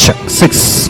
Check. 6.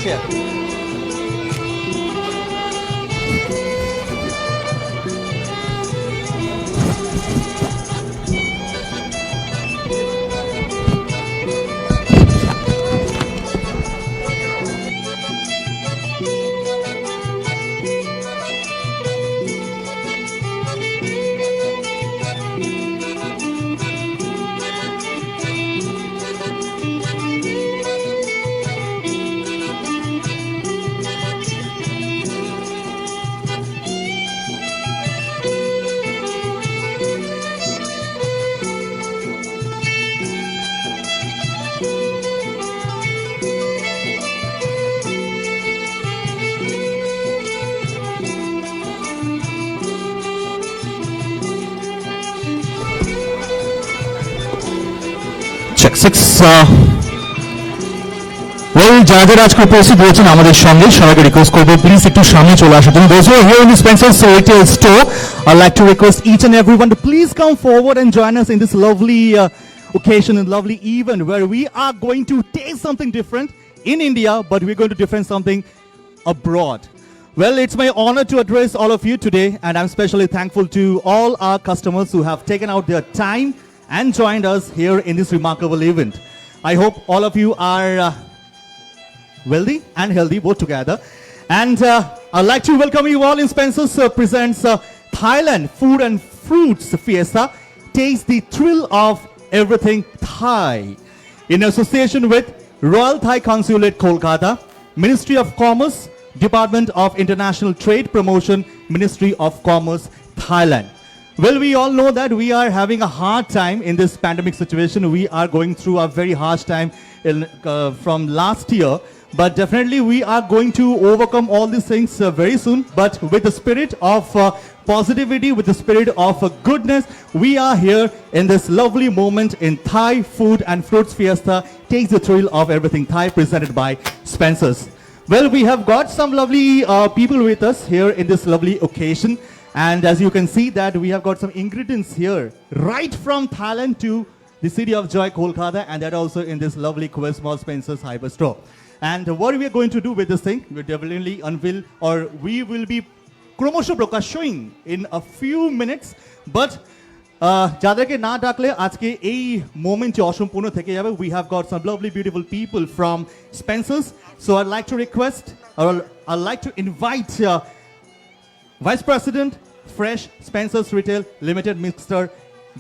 Check. 6. Well, যারা যারা আজকে উপস্থিত রয়েছেন আমাদের সঙ্গে সবাইকে রিকোয়েস্ট করবো প্লিজ একটু সামনে চলে আসার জন্য। Those who are here in the Spencer's Retail Store, I'd like to request each and everyone to please come forward and join us in this lovely occasion and lovely event where we are going to taste something different in India, but we're going to different something abroad. Well, it's my honor to address all of you today, and I'm especially thankful to all our customers who have taken out their time and joined us here in this remarkable event. I hope all of you are wealthy and healthy both together. And I'd like to welcome you all in Spencer's presents Thailand Food and Fruits Fiesta. Taste the thrill of everything Thai. In association with Royal Thai Consulate, Kolkata, Ministry of Commerce, Department of International Trade Promotion, Ministry of Commerce, Thailand. Well, we all know that we are having a hard time in this pandemic situation. We are going through a very harsh time from last year. But definitely we are going to overcome all these things very soon. But with the spirit of positivity, with the spirit of goodness, we are here in this lovely moment in Thai Food and Fruits Fiesta. Takes the thrill of everything Thai, presented by Spencer's. Well, we have got some lovely people with us here in this lovely occasion. And as you can see that we have got some ingredients here right from Thailand to the city of Joy, Kolkata, and that also in this lovely Quest Mall Spencer's Hyper Store. And what we are going to do with this thing, we'll definitely unveil, or we will be ক্রমশ প্রকাশ showing in a few minutes. But যাদেরকে না ডাকলে আজকে এই মোমেন্টটি অসম্পূর্ণ থেকে যাবে. We have got some lovely beautiful people from Spencer's. So I'd like to request, or I'd like to invite Vice President, Fresh Spencer's Retail Limited, Mr.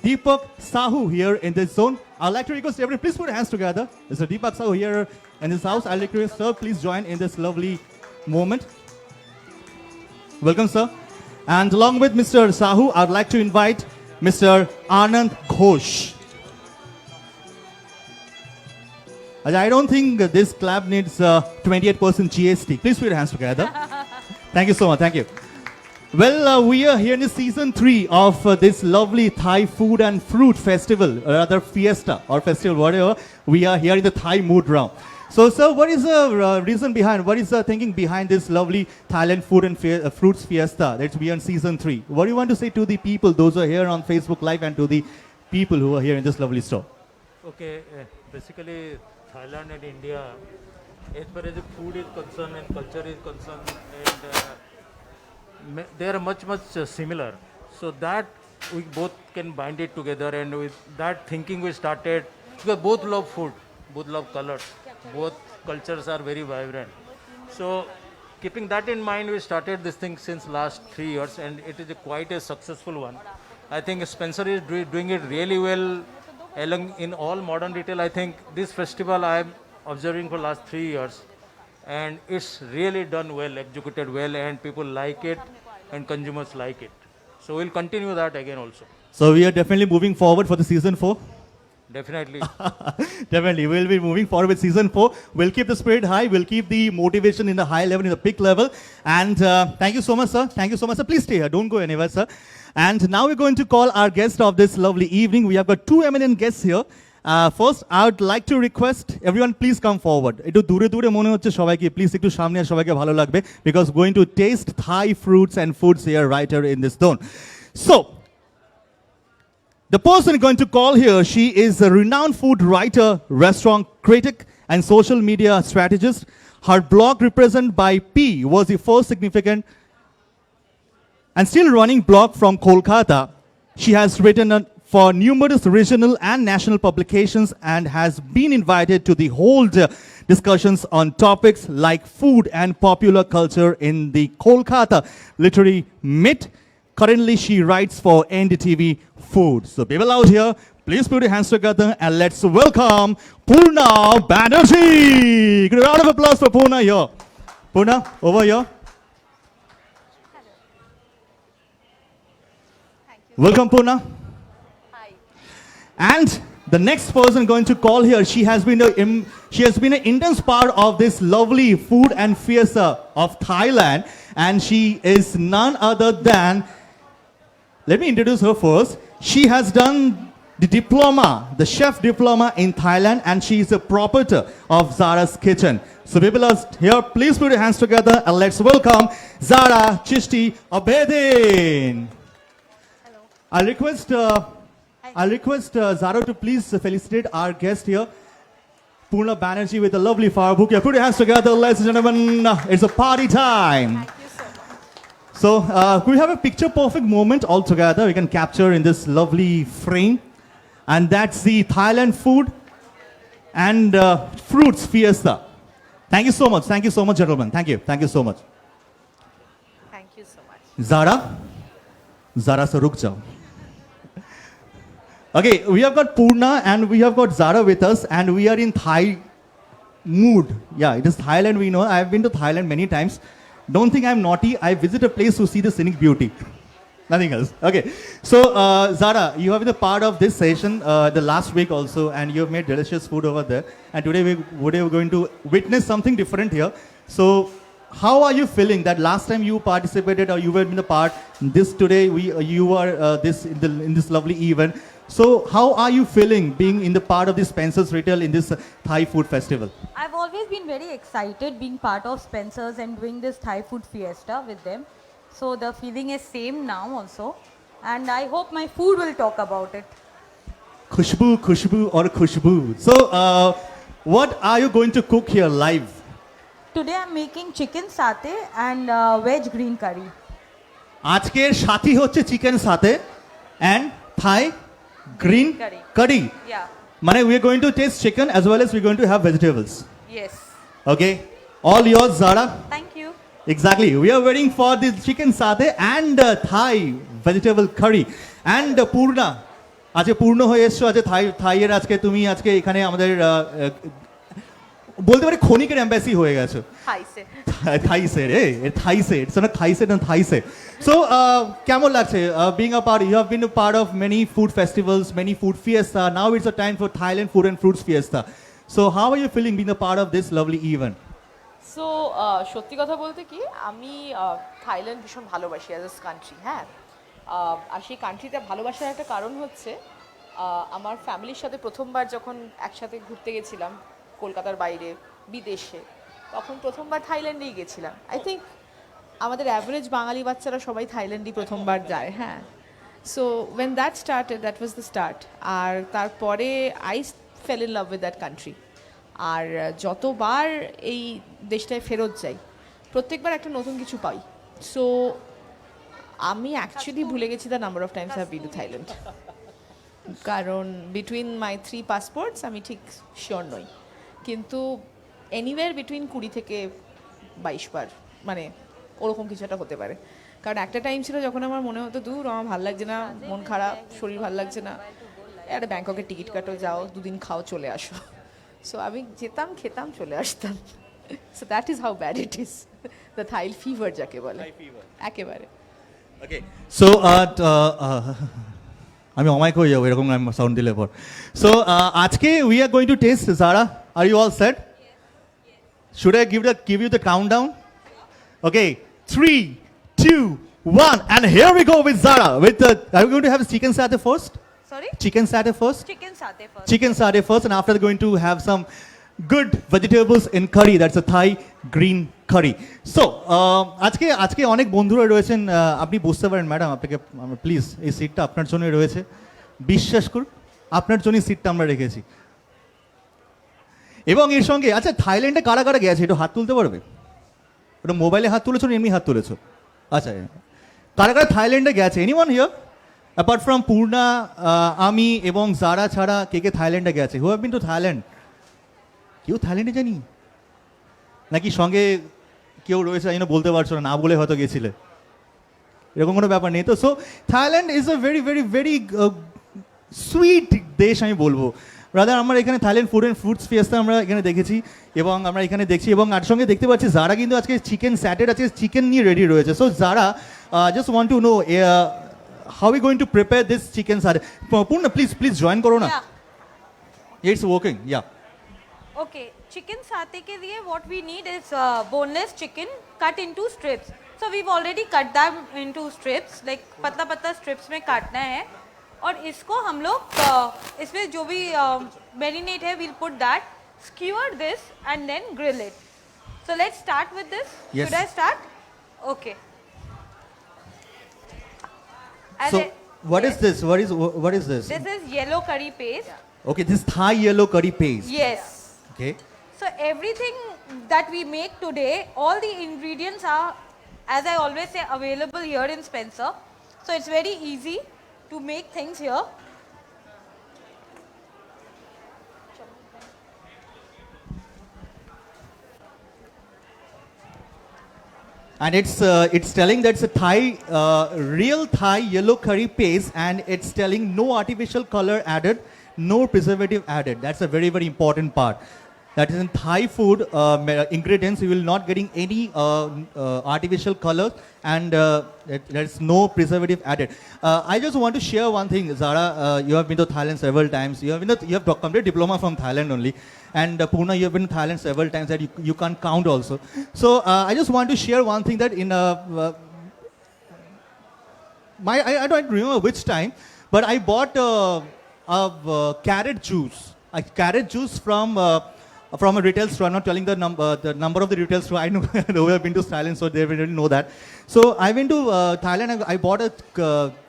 Deepak Sahu here in this zone. I'd like to request everyone, please put your hands together. Mr. Deepak Sahu here in this house. I'd like to request, sir, please join in this lovely moment. Welcome, sir. And along with Mr. Sahu, I'd like to invite Mr. Anand Ghosh. I don't think this club needs 28% GST. Please put your hands together. Thank you so much. Thank you. Well, we are here in season 3 of this lovely Thai food and fruit festival, or rather fiesta or festival, whatever. We are here in the Thai mood round. So, sir, what is the reason behind, what is the thinking behind this lovely Thailand food and fruits fiesta that we are in season 3? What do you want to say to the people, those who are here on Facebook Live, and to the people who are here in this lovely store? Okay, basically Thailand and India, as far as the food is concerned and culture is concerned, and they are much similar. So that we both can bind it together, and with that thinking we started, because both love food, both love colors, both cultures are very vibrant. So keeping that in mind, we started this thing since last 3 years, and it is quite a successful one. I think Spencer is doing it really well along in all modern retail. I think this festival I am observing for last 3 years, and it's really done well, executed well, and people like it and consumers like it. So we'll continue that again also. So we are definitely moving forward for the season 4. Definitely. Definitely, we'll be moving forward with season 4. We'll keep the spirit high. We'll keep the motivation in the high level, in the peak level. And thank you so much, sir. Thank you so much, sir. Please stay here. Don't go anywhere, sir. And now we're going to call our guest of this lovely evening. We have got 2 eminent guests here. First, I would like to request everyone, please come forward. Ekটু দূরে দূরে মনে হচ্ছে সবাইকে, please একটু সামনে আর সবাইকে ভালো লাগবে, because going to taste Thai fruits and foods here right here in this zone. So, the person going to call here, she is a renowned food writer, restaurant critic, and social media strategist. Her blog, represented by P, was the first significant and still running blog from Kolkata. She has written for numerous regional and national publications and has been invited to the hold discussions on topics like food and popular culture in the Kolkata literary Meet. Currently, she writes for NDTV Food. So people out here, please put your hands together and let's welcome Poorna Banerjee. Give a round of applause for Poorna here. Poorna, over here. Welcome, Poorna. Hi. And the next person going to call here, she has been an intense part of this lovely food and fiesta of Thailand, and she is none other than, let me introduce her first. She has done the diploma, the chef diploma in Thailand, and she is a proprietor of Zara's Kitchen. So people are here, please put your hands together and let's welcome Zara Chishti Abedin. Hello. I'll request Zara to please felicitate our guest here, Poorna Banerjee, with a lovely flower bouquet. Put your hands together, ladies and gentlemen. It's a party time. Thank you so much. So we have a picture-perfect moment all together. We can capture in this lovely frame, and that's the Thailand food and fruits fiesta. Thank you so much. Thank you so much, gentlemen. Thank you. Thank you so much. Thank you so much. Zara se ruk jao. Okay, we have got Poorna and we have got Zara with us, and we are in Thai mood. Yeah, it is Thailand, we know. I have been to Thailand many times. Don't think I'm naughty. I visit a place to see the scenic beauty. Nothing else. Okay. So, Zara, you have been a part of this session the last week also, and you have made delicious food over there. And today we're going to witness something different here. So, how are you feeling that last time you participated or you were in the part, this today you are in this lovely event. So, how are you feeling being in the part of the Spencer's Retail in this Thai food festival? I've always been very excited being part of Spencer's and doing this Thai food fiesta with them. So the feeling is same now also, and I hope my food will talk about it. Khushbu or khushbu. So, what are you going to cook here live? Today I'm making chicken satay and veg green curry. আজকের সাথী হচ্ছে chicken সাথে and Thai green curry. Yeah. মানে we are going to taste chicken as well as we're going to have vegetables. Yes. Okay. All yours, Zara. Thank you. Exactly. We are waiting for the chicken satay and Thai vegetable curry. And Poorna, আজকে পূর্ণ হয়ে এসছো, আজকে থাইয়ের আজকে তুমি আজকে এখানে আমাদের বলতে পারি ক্ষণিকের এম্বাসি হয়ে গেছো। Thaise. Thaise, Thaise. It's not Thaise and Thaise. So, কেমন লাগছে being a part? You have been a part of many food festivals, many food fiesta. Now it's a time for Thailand food and fruits fiesta. So, how are you feeling being a part of this lovely event? So সত্যি কথা বলতে কি আমি Thailand ভীষণ ভালোবাসি as a country, হ্যাঁ। আর সেই কান্ট্রিতে ভালোবাসার একটা কারণ হচ্ছে আমার ফ্যামিলির সাথে প্রথমবার যখন একসাথে ঘুরতে গেছিলাম কলকাতার বাইরে বিদেশে, তখন প্রথমবার থাইল্যান্ডেই গেছিলাম। আই থিঙ্ক আমাদের অ্যাভারেজ বাঙালি বাচ্চারা সবাই থাইল্যান্ডই প্রথমবার যায়, হ্যাঁ। So when that started, that was the start. আর তারপরে I fell in love with that country. আর যতবার এই দেশটায় ফেরত যাই প্রত্যেকবার একটা নতুন কিছু পাই। সো আমি অ্যাকচুয়ালি ভুলে গেছি the number of Times I been to Thailand, কারণ বিটুইন মাই 3 পাসপোর্টস আমি ঠিক শিওর নই, কিন্তু এনিওয়ার বিটুইন 20 থেকে 22 বার, মানে ওরকম কিছু একটা হতে পারে। কারণ একটা টাইম ছিল যখন আমার মনে হতো দূর আমার ভাল লাগছে না, মন খারাপ, শরীর ভাল লাগছে না, একটা ব্যাংককের টিকিট কাটো, যাও 2 দিন খাও, চলে আসো। সো আমি যেতাম, খেতাম, চলে আসতাম। So that is how bad it is, the Thai fever যাকে বলে, একেবারে। ওকে সো আমি অমাইক হয়ে যাবো এরকম সাউন্ড দিলে পর। সো আজকে we are going to taste জারা। Are you all set? Should I give you the countdown? Okay, 3, 2, 1, and here we go with Zara. With the, are we going to have chicken satay first? Sorry? Chicken satay first? Chicken satay first. Chicken satay first, and after that going to have some good vegetables in curry. That's a Thai green curry. So আজকে অনেক বন্ধুরা রয়েছেন, আপনি বুঝতে পারেন madam, আপনাকে please এই সিটটা আপনার জন্যই রয়েছে, বিশ্বাস করুন আপনার জন্যই সিটটা আমরা রেখেছি। এবং এর সঙ্গে আচ্ছা থাইল্যান্ডে কারা কারা গেছে একটু হাত তুলতে পারবে? ওটা মোবাইলে হাত তুলেছো না এমনি হাত তুলেছো? আচ্ছা কারা কারা থাইল্যান্ডে গেছে? Anyone here apart from Purna, আমি এবং জারা ছাড়া কে কে থাইল্যান্ডে গেছে? Who have been to Thailand? কেউ থাইল্যান্ডে জানি নাকি সঙ্গে কেউ রয়েছে জানি না, বলতে পারছো না, না বলে হয়তো গেছিলে, এরকম কোনো ব্যাপার নেই তো। So Thailand is a very very very sweet দেশ আমি বলবো। ব্রাদার আমরা এখানে Thailand food and foods Fiesta আমরা এখানে দেখেছি এবং আমরা এখানে দেখছি, এবং তার সঙ্গে দেখতে পাচ্ছি যারা কিন্তু আজকে চিকেন স্যাটেড আজকে চিকেন নিয়ে রেডি রয়েছে। সো যারা just want to know how we going to prepare this chicken satay. Purna please join করো না। It's working, yeah. Okay, chicken satay के लिए what we need is boneless chicken cut into strips. So we've already cut them into strips, like पतला पतला strips में काटना है। और इसको हम लोग इसमें जो भी marinate है we'll put that, skewer this and then grill it. So let's start with this. Yes. Should I start? Okay. And So then- what is yes. this? What is this? This is yellow curry paste. Okay, this Thai yellow curry paste. Yes. Okay. So everything that we make today, all the ingredients are, as I always say, available here in Spencer. So it's very easy to make things here. And it's telling that's a Thai, real Thai yellow curry paste, and it's telling no artificial color added, no preservative added. That's a very very important part. That is in Thai food ingredients, you will not getting any artificial colors, and there's no preservative added. I just want to share one thing, Zara. You have been to Thailand several times. You have completed diploma from Thailand only, and Purna, you have been to Thailand several times that you can't count also. So I just want to share one thing that in I don't remember which time, but I bought a carrot juice, from a retail store. I'm not telling the number of the retail store. I know who have been to Thailand, so they will know that. So I went to Thailand. I bought a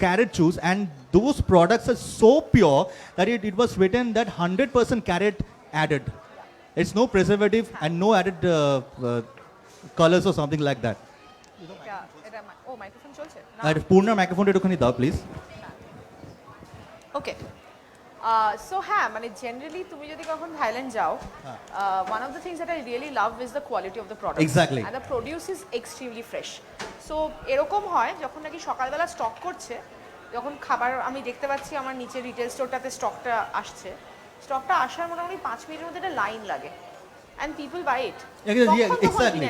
carrot juice, and those products are so pure that it was written that 100% carrot added. It's no preservative and no added colors or something like that. ও microphone চলছে না? আর পূর্ণার মাইক্রোফোনটা একটুখানি দাও please. Okay, so হ্যাঁ, মানে generally তুমি যদি কখন থাইল্যান্ড যাও, one of the things that I really love is the quality of the product. Exactly. And the produce is extremely fresh. So এরকম হয় যখন নাকি সকালবেলা স্টক করছে, যখন খাবার আমি দেখতে পাচ্ছি আমার নিচে রিটেল স্টোরটাতে স্টকটা আসছে, স্টকটা আসার মোটামুটি 5 মিনিটের মধ্যে একটা লাইন লাগে, and people buy it. Exactly.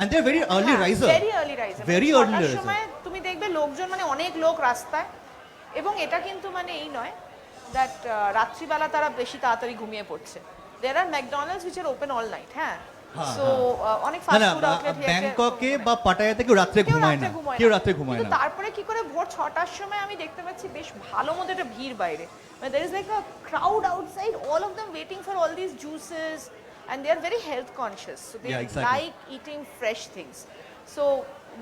And they're very early riser. Very early riser. Very early riser. সময় তুমি দেখবে লোকজন, মানে অনেক লোক রাস্তায়, এবং এটা কিন্তু মানে এই নয় দ্যাট রাত্রিবেলা তারা বেশি তাড়াতাড়ি ঘুমিয়ে পড়ছে। There are McDonald's which are open all night, হ্যাঁ, সো অনেক না ফাস্ট না ফুড আউটলেট ব্যাংককে বা পাটায়াতে কেউ রাত্রে ঘুমায় না, কেউ রাত্রে ঘুমায় কিন্তু না। তারপরে কি করে ভোর 6টার সময় আমি দেখতে পাচ্ছি বেশ ভালো মতো একটা ভিড় বাইরে, মানে there is like a crowd outside, all of them waiting for all these juices, and they are very health conscious, so they Yeah, exactly. like eating fresh things. So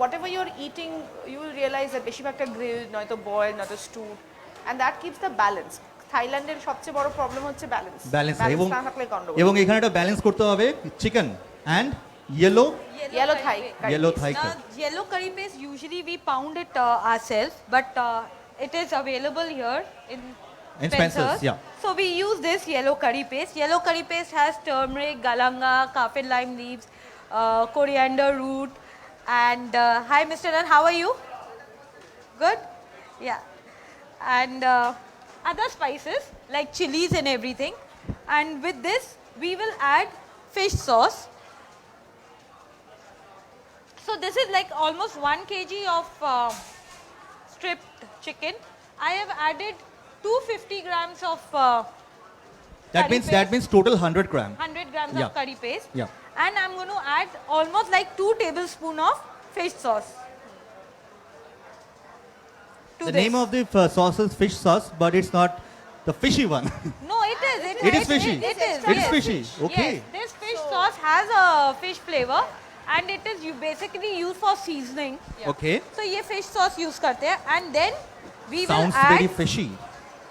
whatever you're eating, you will realize that বেশিরভাগটা grilled, নয়তো boiled, নয়তো stewed, and that keeps the balance. থাইল্যান্ডের সবচেয়ে বড় problem হচ্ছে balance, balance এবং না থাকলে গন্ডগোল। এবং এখানে একটা ব্যালেন্স করতে হবে chicken and yellow Yellow Thai curry Yellow paste. Thai Now, yellow curry paste, usually we pound it ourselves, but it is available here in In Spencer's, yeah. So we use this yellow curry paste. Yellow curry paste has turmeric, galanga, kaffir lime leaves, coriander root, and hi Mr. Nan, how are you? Good? Yeah. And other spices like chilies and everything. And with this, we will add fish sauce. So this is like almost 1 kg of stripped chicken. I have added 250 grams of that curry means paste, total 100 gram. 100 grams Yeah. of curry paste. Yeah. And I'm going to add almost like 2 tablespoons of fish sauce. To The this. name of the sauce is fish sauce, but it's not the fishy one. No, it is. It is fishy. It is. It is yes. fishy. Okay. Yes, this fish sauce has a fish flavor, and it is you basically used for seasoning. Okay. So ये fish sauce use करते हैं, and then we Sounds will add. very fishy.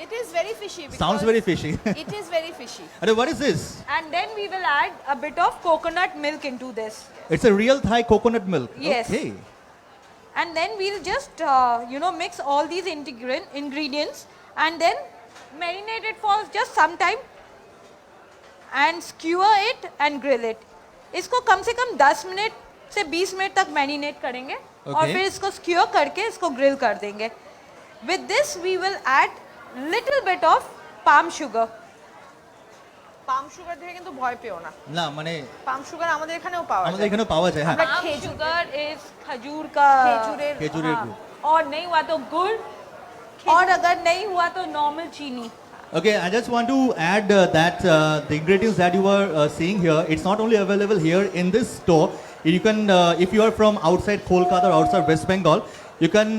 It is very fishy. Sounds because very fishy. It is very fishy. Arey, what is this? And then we will add a bit of coconut milk into this. It's a real Thai coconut milk. Yes. Okay. And then we'll just, mix all these ingredients and then marinate it for just some time and skewer it and grill it. इसको कम से कम 10 minute से 20 minute तक marinate करेंगे और Okay. फिर इसको square करके इसको ग्रिल कर देंगे. With this we will add little bit of palm sugar. Palm sugar দেখে কিন্তু ভয় পেও না, না মানে পাম সুগার আমাদের এখানেও পাওয়া আমাদের যায়। এখানেও পাওয়া যায় হ্যাঁ। আমরা Palm খেজুর sugar is खजूर का খেজুরের খেজুরের हाँ. গুড়। और नहीं हुआ तो गुड़ और अगर नहीं हुआ तो नॉर्मल चीनी. Okay, I just want to add that the ingredients that you are seeing here, it's not only available here in this store. You can, if you are from outside Kolkata or outside West Bengal, you can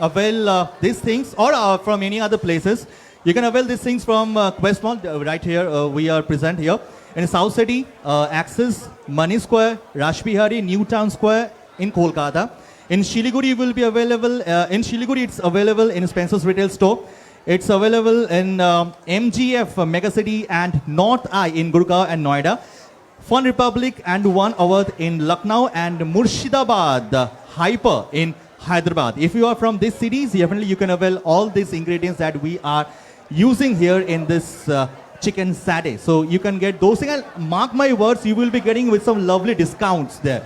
avail these things, or from any other places. You can avail these things from Quest Mall, right here. We are present here in South City, Axis, Money Square, Rashbihari, New Town Square in Kolkata. In Shiliguri, you will be available. In Shiliguri, it's available in Spencer's retail store. It's available in MGF Megacity and North Eye in Gurgaon and Noida. Fun Republic and One Awadh in Lucknow and Murshidabad Hyper in Hyderabad. If you are from these cities, definitely you can avail all these ingredients that we are using here in this chicken satay. So you can get those things, and mark my words, you will be getting with some lovely discounts there.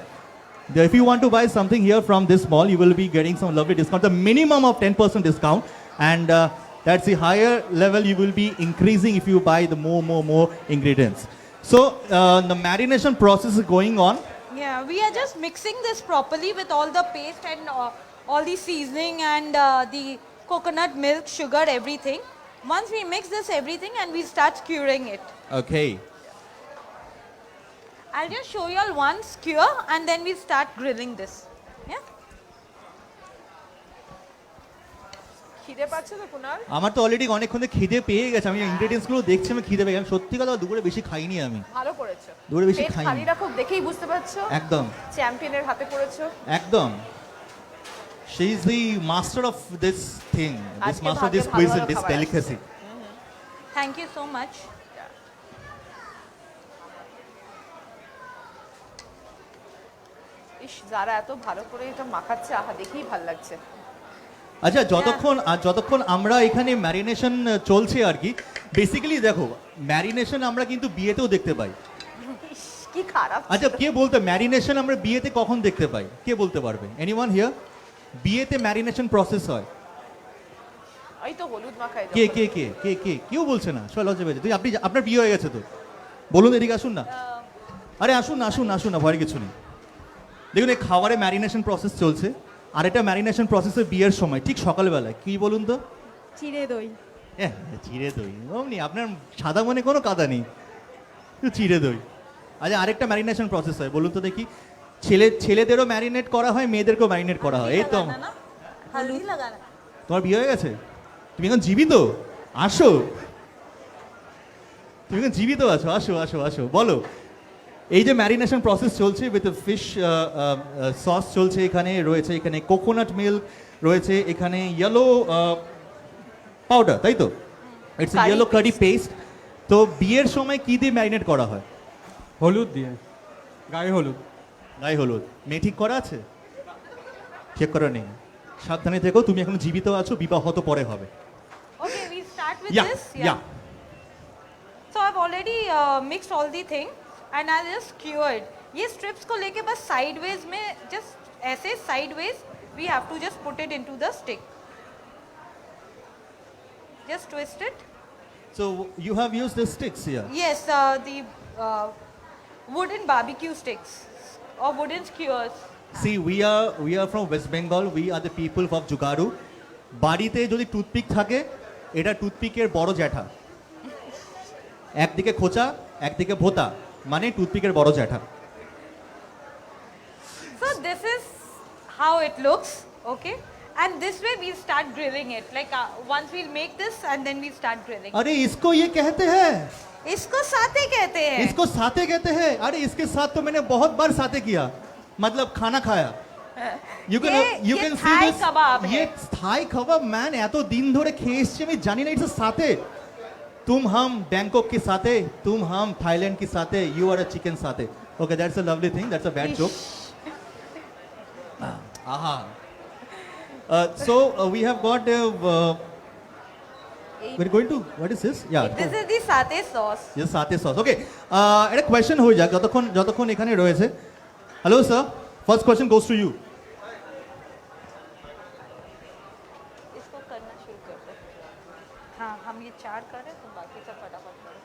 If you want to buy something here from this mall, you will be getting some lovely discount. The minimum of 10% discount, and that's the higher level you will be increasing if you buy the more ingredients. So the marination process is going on. Yeah, we are just mixing this properly with all the paste and all the seasoning and the coconut milk, sugar, everything. Once we mix this everything and we start skewering it. Okay. I'll just show you all one skewer and then we start grilling this. Yeah. খিদে পাচ্ছে তো কুনাল? আমার তো already অনেকক্ষণ ধরে খিদে পেয়ে গেছে, আমি ইনগ্রেডিয়েন্টস গুলো দেখছি, আমি খিদে পেয়ে গেছি। আমি সত্যি কথা দুপুরে বেশি খাইনি আমি। ভালো করেছো, দুপুরে বেশি পেট খাইনি। খালি রাখো, দেখেই বুঝতে পারছো একদম চ্যাম্পিয়নের হাতে পড়েছো। একদম। She is the master of this thing, this আজকে master of ভাগ্যে this ভালো cuisine, ভালো this খাবার আছে। delicacy. Thank you so much. ইস, যারা এত ভালো করে এটা মাখাচ্ছে, আহা দেখেই ভালো লাগছে। আচ্ছা, যতক্ষণ আমরা এখানে ম্যারিনেশন চলছে আর কি, বেসিক্যালি দেখো ম্যারিনেশন আমরা কিন্তু বিয়েতেও দেখতে পাই। ইস, কি খারাপ। আচ্ছা, কে বলতে ম্যারিনেশন আমরা বিয়েতে কখন দেখতে পাই? কে বলতে পারবে? Anyone here? বিয়েতে ম্যারিনেশন প্রসেস হয়। এই তো হলুদ মাখাই কে কে কে কে কে কেউ বলছে না। সবাই লজ্জা পেয়েছে। আপনি আপনার বিয়ে হয়ে গেছে তো বলুন, এদিকে আসুন না। আরে আসুন না, ভয়ের কিছু নেই। দেখুন, এই খাবারে ম্যারিনেশন প্রসেস চলছে, আর এটা ম্যারিনেশন প্রসেসের বিয়ের সময় ঠিক সকালবেলায়। কি বলুন তো? চিড়ে দই। চিড়ে দই অমনি, আপনার সাদা মনে কোনো কাদা নেই, চিড়ে দই। আচ্ছা আরেকটা ম্যারিনেশন প্রসেস হয় বলুন তো দেখি ছেলেদেরও ম্যারিনেট করা হয় মেয়েদেরকেও ম্যারিনেট করা হয় এই তো लगाना ना हल्दी लगाना তোমার বিয়ে হয়ে গেছে তুমি এখন জীবিত আসো তুমি এখন জীবিত আছো আসো আসো আসো বলো এই যে ম্যারিনেশন প্রসেস চলছে উইথ ফিশ সস চলছে এখানে রয়েছে এখানে কোকোনাট মিল্ক রয়েছে এখানে ইয়েলো পাউডার তাই তো it's Curry yellow curry paste. Paste তো বিয়ের সময় কি দিয়ে ম্যারিনেট করা হয় হলুদ দিয়ে গায়ে হলুদ গায়ে হলুদ মেয়ে ঠিক করা আছে চেক করা নেই সাবধানে থেকো তুমি এখন জীবিত আছো বিবাহ তো পরে হবে okay we start with yeah this yeah so I've already mixed all the thing and I just skewered ये strips को लेके बस sideways में just ऐसे sideways we have to just put it into the stick just twist it so you have used the sticks here yes the wooden barbecue sticks or wooden skewers See, we are from West Bengal. We are the people of Jugaru. বাড়িতে যদি toothpick থাকে এটা টুথপিকের বড় জ্যাঠা একদিকে খোঁচা একদিকে ভোতা মানে টুথপিকের বড় জ্যাঠা so this is how it looks okay and this way we start grilling it like once we'll make this and then we start grilling अरे इसको ये कहते हैं इसको साते कहते हैं इसको साते कहते हैं अरे इसके साथ तो मैंने बहुत बार साते किया मतलब खाना खाया you can you ये can see Thai this kebab है। ये थाई कबाब मैन এত দিন ধরে খেয়ে এসেছি আমি জানি না ইটস সাথে तुम हम बैंकॉक के साथे तुम हम थाईलैंड के साथे you are a chicken साथे okay that's a lovely thing that's a bad joke aha so we have got we're going to what is this yeah this is the satay sauce yes সাথে sauce okay একটা question হয়ে যাক যতক্ষণ এখানে রয়েছে hello sir first question goes to you इसको करना शुरू कर दो हाँ हम ये 4 कर रहे हैं तो बाकी सब फटाफट करो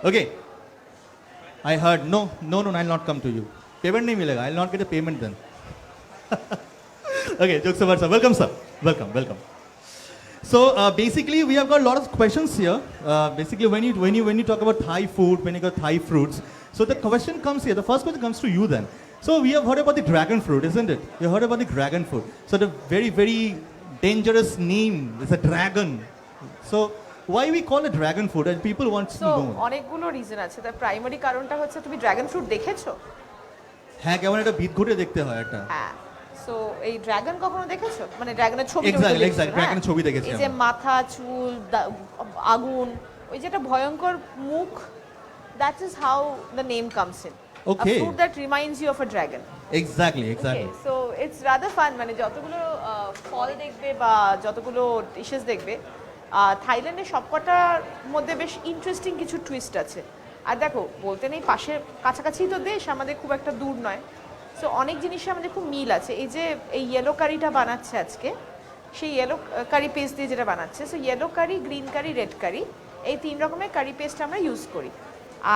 Okay. I heard no, I'll not come to you. Payment नहीं मिलेगा. I'll not get a payment then. Okay, jokes apart, sir. Welcome, sir. Welcome. So basically, we have got a lot of questions here. Basically, when you talk about Thai food, when you got Thai fruits, so the question comes here. The first question comes to you then. So we have heard about the dragon fruit, isn't it? You heard about the dragon fruit. So the very, very dangerous name is a dragon. So why we call it dragon fruit? And people want to so know. অনেকগুলো reason আছে তার primary কারণটা হচ্ছে তুমি dragon fruit দেখেছো হ্যাঁ কেমন একটা ভিত ঘুরে দেখতে হয় একটা হ্যাঁ সো এই ড্রাগন কখনো দেখেছো মানে ড্রাগনের ছবি Exactly, dragon এর ছবি দেখেছি এই যে আমি। মাথা চুল আগুন ওই যেটা ভয়ঙ্কর মুখ that is how the name comes in Okay. a fruit that reminds you of a dragon Exactly. So it's rather fun মানে যতগুলো ফল দেখবে বা যতগুলো ডিশেস দেখবে থাইল্যান্ডের সবকটার মধ্যে বেশ ইন্টারেস্টিং কিছু টুইস্ট আছে আর দেখো বলতে নেই পাশে কাছাকাছি তো দেশ আমাদের খুব একটা দূর নয় সো অনেক জিনিসে আমাদের খুব মিল আছে এই যে এই ইয়েলো কারিটা বানাচ্ছে আজকে সেই ইয়েলো কারি পেস্ট দিয়ে যেটা বানাচ্ছে সো ইয়েলো কারি গ্রিন কারি রেড কারি এই 3 রকমের কারি পেস্ট আমরা ইউজ করি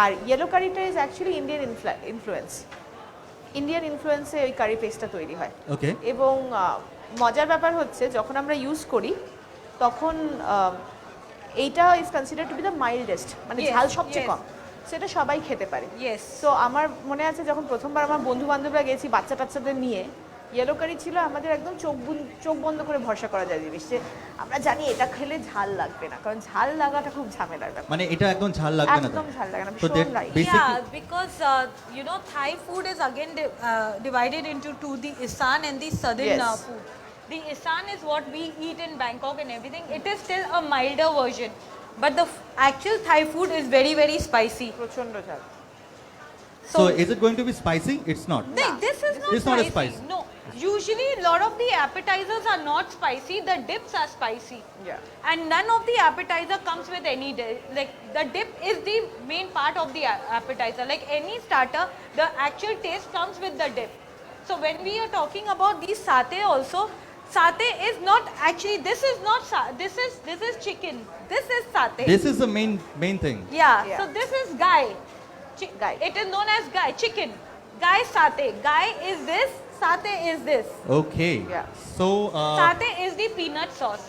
আর ইয়েলো কারিটা ইজ অ্যাকচুয়ালি ইন্ডিয়ান ইনফ্লুয়েন্সে ওই কারি পেস্টটা তৈরি হয় Okay. এবং মজার ব্যাপার হচ্ছে যখন আমরা ইউজ করি তখন এইটা is consider to be the mildest মানে Yes, ঝাল সবচেয়ে yes. কম সেটা সবাই খেতে পারে Yes. সো আমার মনে আছে যখন প্রথমবার আমার বন্ধু বান্ধবরা গেছি বাচ্চা টাচ্চাদের নিয়ে ইয়েলো কারি ছিল আমাদের একদম চোখ বন্ধ করে ভরসা করা যায় জিনিস যে আমরা জানি এটা খেলে ঝাল লাগবে না কারণ ঝাল লাগাটা খুব ঝামেলার ব্যাপার মানে এটা একদম ঝাল লাগবে না একদম ঝাল লাগে না So ভীষণ that light basically- Yeah, because you know Thai food is again divided into two: the Isan and the southern Yes. food. The Isan is what we eat in Bangkok and everything. It is still a milder version, but the actual Thai food is very very spicy. প্রচন্ড ঝাল So is it going to be spicy? It's not. This is not It's not spicy. as spicy. No, usually a lot of the appetizers are not spicy. The dips are spicy. Yeah. And none of the appetizer comes with any like the dip is the main part of the appetizer. Like any starter, the actual taste comes with the dip. So when we are talking about the satay also, satay is not actually this is not this is chicken. This is satay. This is the main thing. Yeah. Yeah. So this is gai. Gai. It is known as gai chicken. Gai satay. Gai is this. satay is this. Okay. Yeah. So, Satay is the peanut sauce.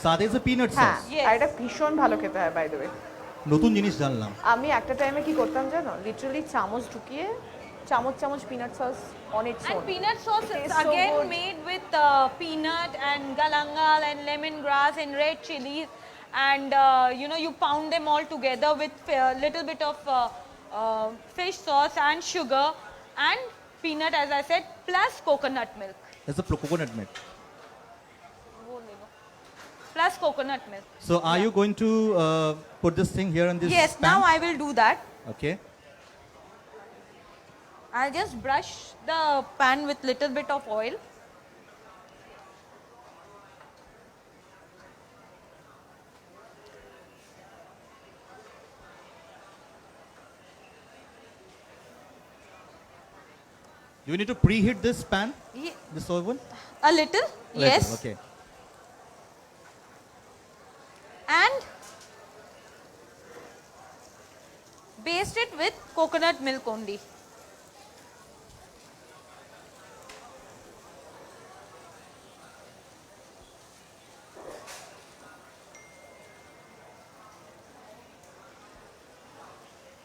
satay is a peanut হ্যাঁ sauce. Yes. আর এটা ভীষণ ভালো খেতে হয় by the way. নতুন জিনিস জানলাম। আমি একটা টাইমে কি করতাম জানো, লিটারালি চামচ ঢুকিয়ে চামচ চামচ peanut sauce on its And own. peanut sauce is tastes so again good. made with peanut and galangal and lemongrass and red chilies, and you know, you pound them all together with little bit of fish sauce and sugar and peanut, as I said, plus coconut milk. That's a coconut milk. Plus coconut milk. So, are you going to put this thing here in this Yes, pan? now I will do that. Okay. I'll just brush the pan with little bit of oil. Do you need to preheat this pan, Ye- this oven? A little, yes. Okay. And baste it with coconut milk only.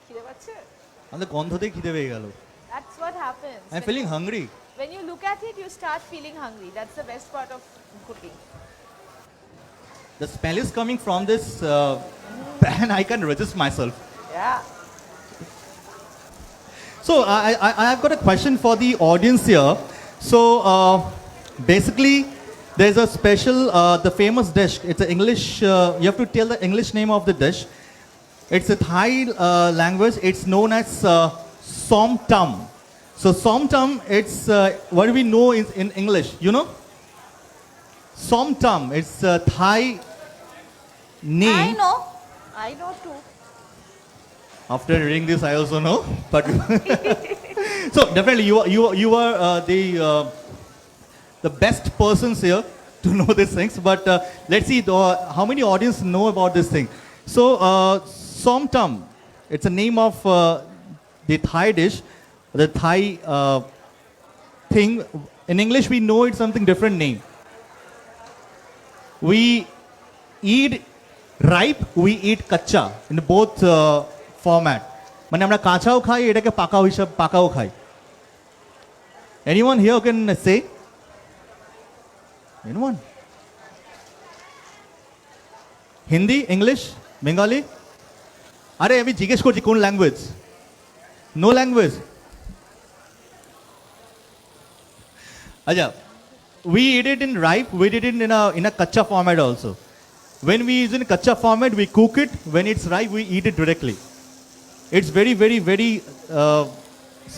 খিদে পাচ্ছে? আমাদের গন্ধতেই খিদে পেয়ে গেল। That's what happens. I'm feeling hungry. When you look at it, you start feeling hungry. That's the best part of cooking. The smell is coming from this pan. I can't resist myself. Yeah. So I've got a question for the audience here. So basically, there's a special, the famous dish. It's an English. You have to tell the English name of the dish. It's a Thai language. It's known as som tam. So som tam. It's what do we know in English? You know, som tam. It's a Thai name. I know. I know too. After reading this, I also know. But so definitely, you are the best persons here to know these things. But let's see how many audience know about this thing. So som tam, it's a name of the Thai dish, the Thai thing. In English, we know it's something different name. We eat ripe, we eat kacha in both format. মানে আমরা কাঁচাও খাই, এটাকে পাকাও খাই। Anyone here can say? Anyone? Hindi, English, Bengali? আরে আমি জিজ্ঞেস করছি কোন ল্যাঙ্গুয়েজ? No language? আচ্ছা, we eat it in ripe, we eat it in a kacha format also. When we use in kacha format, we cook it. When it's ripe, we eat it directly. It's very, very, very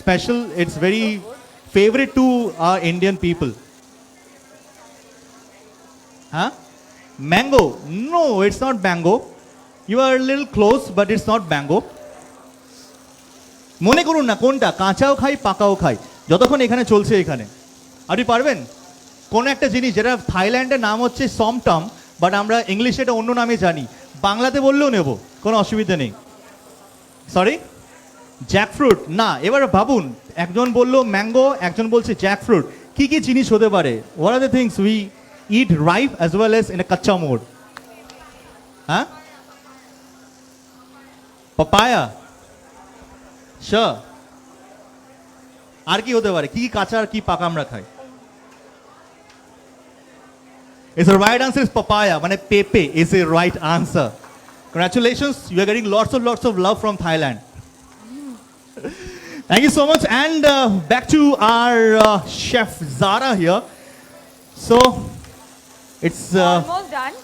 special. It's very favorite to our Indian people. Huh? Mango? No, it's not mango. You are a little close, but it's not mango. মনে করুন না কোনটা, কাঁচাও খাই পাকাও খাই, যতক্ষণ এখানে চলছে এখানে। আপনি পারবেন কোন একটা জিনিস যেটা থাইল্যান্ডের নাম হচ্ছে সমটাম, বাট আমরা ইংলিশে এটা অন্য নামে জানি, বাংলাতে বললেও নেব, কোনো অসুবিধা নেই। সরি, জ্যাকফ্রুট না। এবার ভাবুন, একজন বললো ম্যাঙ্গো, একজন বলছে জ্যাকফ্রুট, কি কি জিনিস হতে পারে? What are the things we eat ripe as well as in a কাচ্চা মোড? হ্যাঁ, পাপায়া, শিওর। আর কি হতে পারে? কি কাঁচা আর কি পাকা আমরা খাই? Is the right answer is papaya. Mane pepe is the right answer. Congratulations, you are getting lots of love from Thailand. Thank you so much. And back to our chef Zara here. So it's Almost done.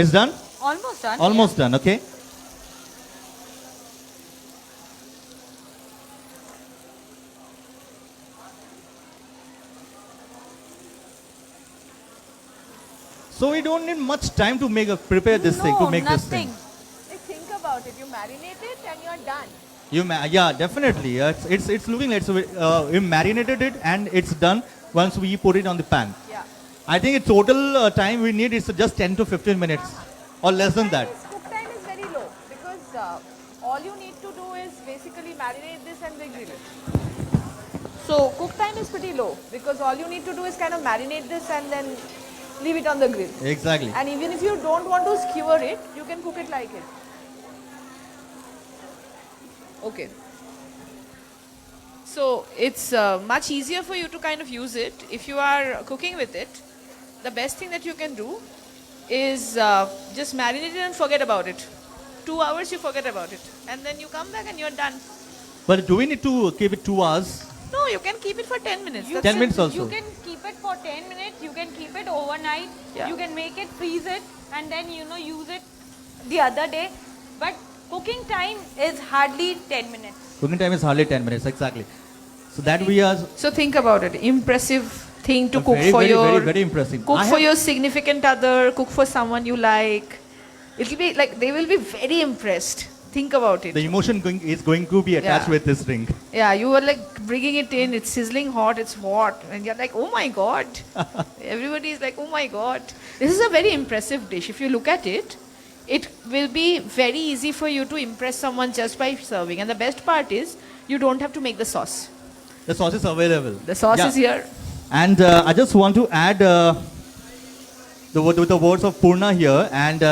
it's done. Almost done. Almost done. Okay. So we don't need much time to prepare this thing, to make this thing. Like, think about it. You marinate it and you're done. Yeah, definitely. It's looking like so we marinated it and it's done once we put it on the pan. Yeah. I think the total time we need is just 10 to 15 minutes or less than that. Cook time is very low because all you need to do is basically marinate this and then grill it. So So cook time is pretty low because all you need to do is kind of marinate this and then leave it on the grill. Exactly. And even if you don't want to skewer it, you can cook it like it. Okay. So it's much easier for you to kind of use it. If you are cooking with it, the best thing that you can do is just marinate it and forget about it. 2 hours you forget about it. And then you come back and you're done. But do we need to keep it 2 hours? No, you can keep it for 10 minutes. You That's 10 it. minutes also. You can keep it for 10 minutes, you can keep it overnight, Yeah. you can make it, freeze it, and then use it the other day. But cooking time is hardly 10 minutes. Cooking time is hardly 10 minutes, exactly. So that we are So think about it. Impressive thing to cook very, for very, your very, very impressive. cook I for have- your significant other, cook for someone you like. It'll be like they will be very impressed. Think about it. The emotion is going to be attached Yeah. with this ring. Yeah, you were like bringing it in, it's sizzling hot, it's hot, and you're like, oh my god. Everybody is like, oh my god. This is a very impressive dish. If you look at it, it will be very easy for you to impress someone just by serving. And the best part is, you don't have to make the sauce. The sauce is available. The sauce Yeah. is here. And I just want to add the words of Purna here. And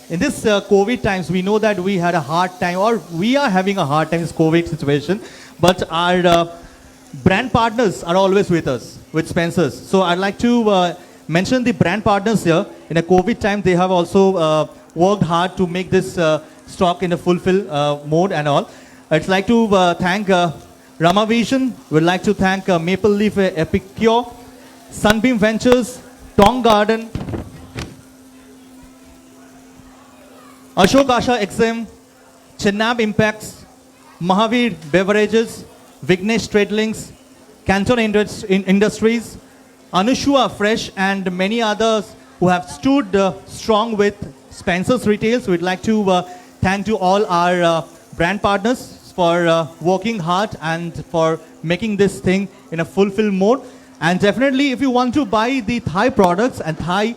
in this COVID times, we know that we had a hard time, or we are having a hard time in this COVID situation. But our brand partners are always with us, with Spencer's. So I'd like to mention the brand partners here. In a COVID time, they have also worked hard to make this stock in a fulfill mode and all. I'd like to thank Ramavision. We'd like to thank Maple Leaf Epicure, Sunbeam Ventures, Tong Garden, Ashok Asha XM, Chennab Impacts, Mahavir Beverages, Vignesh Trade Links, Canton Industries, Anushua Fresh, and many others who have stood strong with Spencer's Retails. We'd like to thank to all our brand partners for working hard and for making this thing in a fulfill mode. And definitely, if you want to buy the Thai products and Thai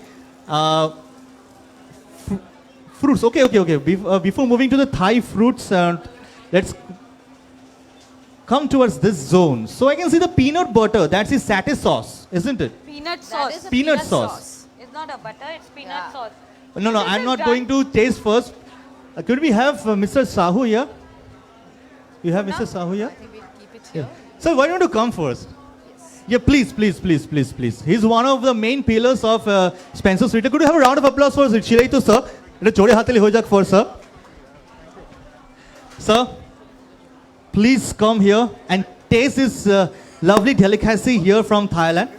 fruits, okay. Before moving to the Thai fruits, let's come towards this zone. So I can see the peanut butter. That's the satay sauce, isn't it? Peanut That sauce. is a Peanut sauce. It's not a butter, it's peanut Yeah. sauce. No, This I'm is not done. going to taste first. Could we have Mr. Sahu here? You have Mr. Sahu here? I think we'll keep it here. Sir, why don't you come first? Yeah, please. He's one of the main pillars of Spencer's Retail. Could you have a round of applause for Shiraito, sir? It's chode hatali ho jak for sir. Sir, please come here and taste this lovely delicacy here from Thailand.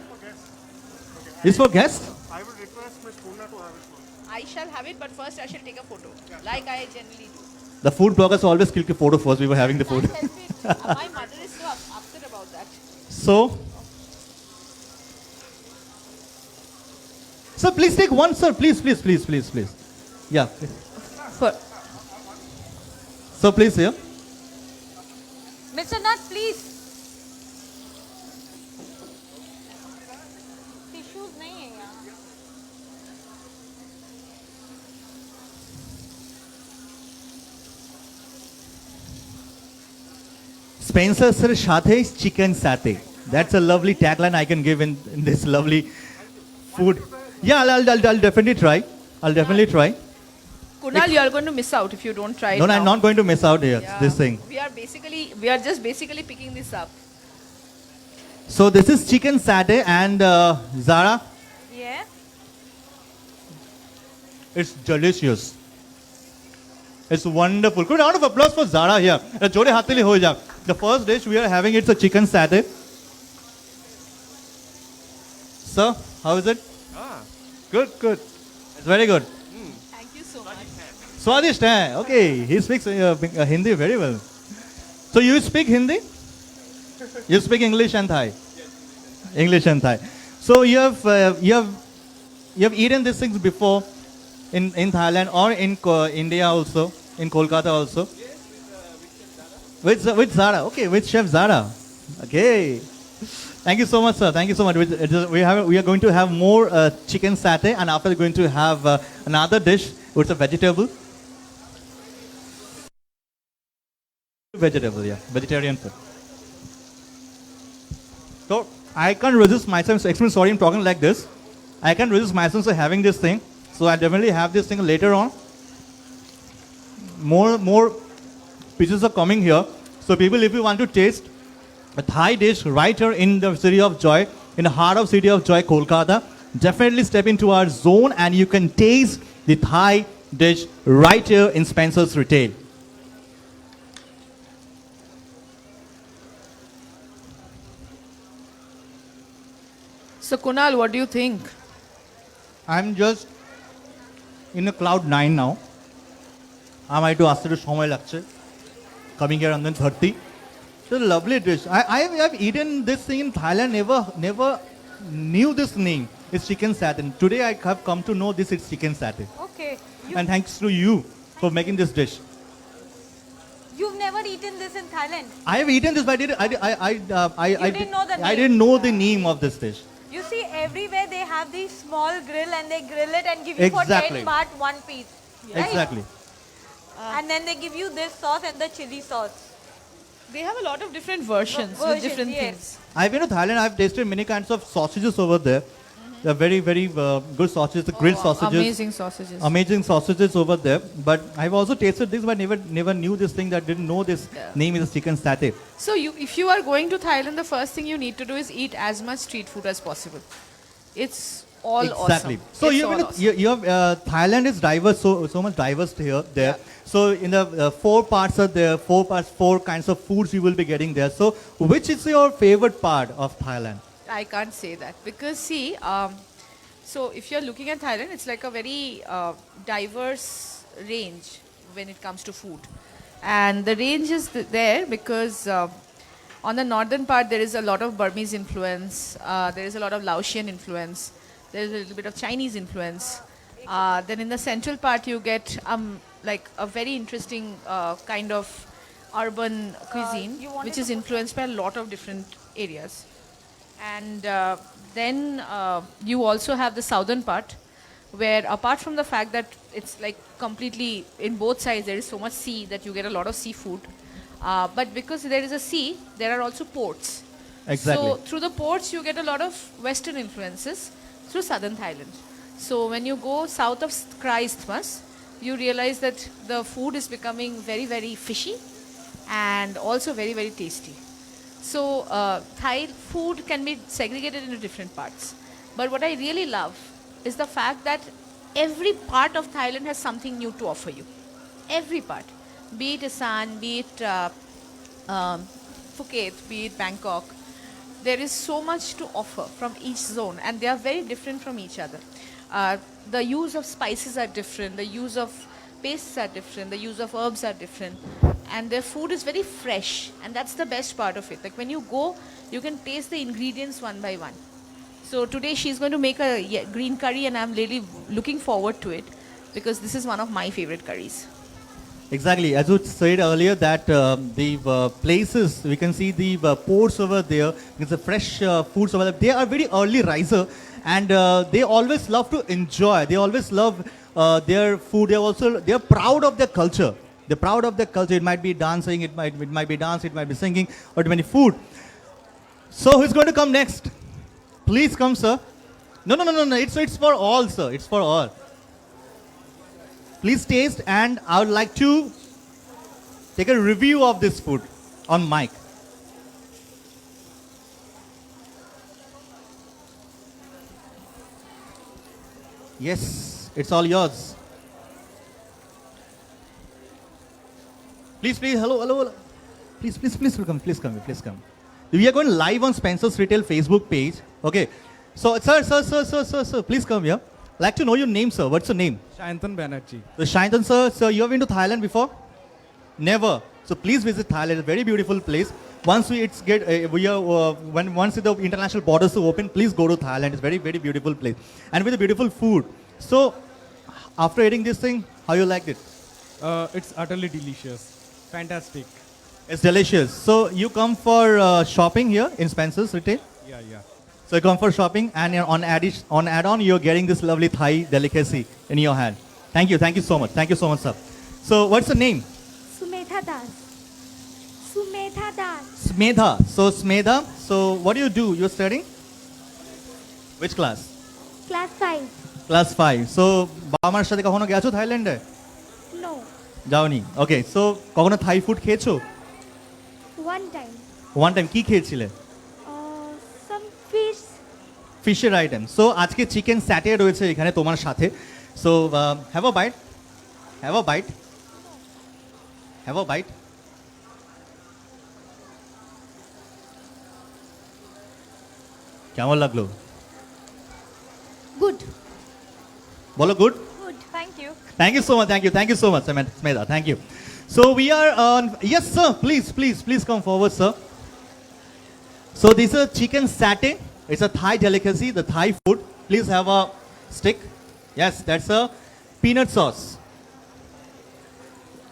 This for guests? I will request Ms. Purna to have it first. I shall have it, but first I shall take a photo, like I generally do. The food bloggers always click a photo first. We were having the food. Help it. My mother is so upset about that. So, sir, please take one, sir. Please. Yeah. For, So please here. Mr. Nath, please. Tissues नहीं है यहाँ. Spencer's Satay Chicken Satay. That's a lovely tagline I can give in this lovely food. Yeah, I'll definitely try. Try. Kunal, you are going to miss out if you don't try it No, now. I'm not going to miss out here. Yeah. This thing. We are just basically picking this up. So this is chicken satay and Zara. Yeah. It's delicious. It's wonderful. Good round of applause for Zara here. Jode hatili ho ja. The first dish we are having, it's a chicken satay. Sir, how is it? Good. It's very good. Thank you so much. Swadisht hai. Okay, he speaks Hindi very well. So you speak Hindi? You speak English and Thai? English and Thai. So you have eaten these things before in Thailand or in India also, in Kolkata also? With Zara. Okay, with Chef Zara. Okay. Thank you so much, sir. Thank you so much. We are going to have more chicken satay, and after we're going to have another dish, which is a vegetable. Vegetable, yeah. Vegetarian food. So I can't resist myself. So extremely sorry I'm talking like this. I can't resist myself to having this thing. So I definitely have this thing later on. More pieces are coming here. So people, if you want to taste a Thai dish right here in the city of Joy, in the heart of city of Joy, Kolkata, definitely step into our zone and you can taste the Thai dish right here in Spencer's Retail. So Kunal, what do you think? I'm just in a cloud 9 now. I'm to ask you to coming here on the 30. It's a lovely dish. I've eaten this thing in Thailand, never knew this name. It's chicken satay. Today I have come to know this is chicken satay. Okay. And thanks to you for making this dish. You've never eaten this in Thailand. I have eaten this, but You didn't know the I name. didn't know the name of this dish. You see, everywhere they have these small grill and they grill it and give you for Exactly. 10 baht one piece. Right? Exactly. And then they give you this sauce and the chili sauce. They have a lot of different versions with Versions, different yes. things. I've been to Thailand. I've tasted many kinds of sausages over there. They're very, very good sausages. The grilled sausages. Amazing sausages. Amazing sausages over there. But I've also tasted this, but never knew this thing. That didn't know this name is chicken satay. So if you are going to Thailand, the first thing you need to do is eat as much street food as possible. It's all Exactly. awesome. So It's you all know, awesome. you have Thailand is diverse, so much diverse here there. So in the 4 parts are there, 4 kinds of foods you will be getting there. So which is your favorite part of Thailand? I can't say that because see, so if you're looking at Thailand, it's like a very diverse range when it comes to food, and the range is there because on the northern part there is a lot of Burmese influence, there is a lot of Laotian influence, there is a little bit of Chinese influence. Then in the central part you get like a very interesting kind of urban cuisine, you wanted which to is influenced by a lot of different areas. And then you also have the southern part, where apart from the fact that it's like completely in both sides there is so much sea that you get a lot of seafood, but because there is a sea, there are also ports. Exactly. So through the ports you get a lot of Western influences through southern Thailand. So when you go south of Christmas, you realize that the food is becoming very, very fishy and also very, very tasty. So Thai food can be segregated into different parts. But what I really love is the fact that every part of Thailand has something new to offer you. Every part. Be it Isan, be it Phuket, be it Bangkok. There is so much to offer from each zone and they are very different from each other. The use of spices are different, the use of pastes are different, the use of herbs are different, and their food is very fresh, and that's the best part of it. Like when you go, you can taste the ingredients one by one. So today she's going to make a green curry and I'm really looking forward to it because this is one of my favorite curries. Exactly. As you said earlier that the places, we can see the ports over there, it's the fresh foods over there. They are very early riser and they always love to enjoy. They always love their food. They are proud of their culture. They're proud of their culture. It might be dancing, it might be dance, it might be singing, or it might be food. So who's going to come next? Please come, sir. No. It's for all, sir. It's for all. Please taste, and I would like to take a review of this food on mic. Yes, it's all yours. Please, hello. Please, come. We are going live on Spencer's Retail Facebook page. Okay. So, sir, please come here. I'd like to know your name, sir. What's your name? Shantan Banerjee. So, Shantan, sir, you have been to Thailand before? Never. So, please visit Thailand. It's a very beautiful place. Once once the international borders are open, please go to Thailand. It's a very, very beautiful place. And with a beautiful food. So, after eating this thing, how you liked it? It's utterly delicious. Fantastic. It's delicious. So, you come for shopping here in Spencer's Retail? Yeah. So, you come for shopping and on add-on, you're getting this lovely Thai delicacy in your hand. Thank you so much. Thank you so much, sir. So, what's the name? Sumetha Das. Smedha. So Smedha, so what do? You're studying? Which class? Class 5. Class 5. So বাবা মার সাথে কখনো গেছো থাইল্যান্ডে? No. যাওনি। Okay, so কখনো Thai food খেয়েছো? One time. One time কি খেয়েছিলে? Some fish. ফিশের আইটেম। সো আজকে চিকেন স্যাটে রয়েছে এখানে তোমার সাথে। So have a bite, have a bite, have a bite. কেমন লাগলো? Good. বলো good. Good, thank you. Thank you so much. Thank you so much, Smedha. Thank you. So we are on. Yes, sir. Please come forward, sir. So this is a chicken satay. It's a Thai delicacy, the Thai food. Please have a stick. Yes, that's a peanut sauce.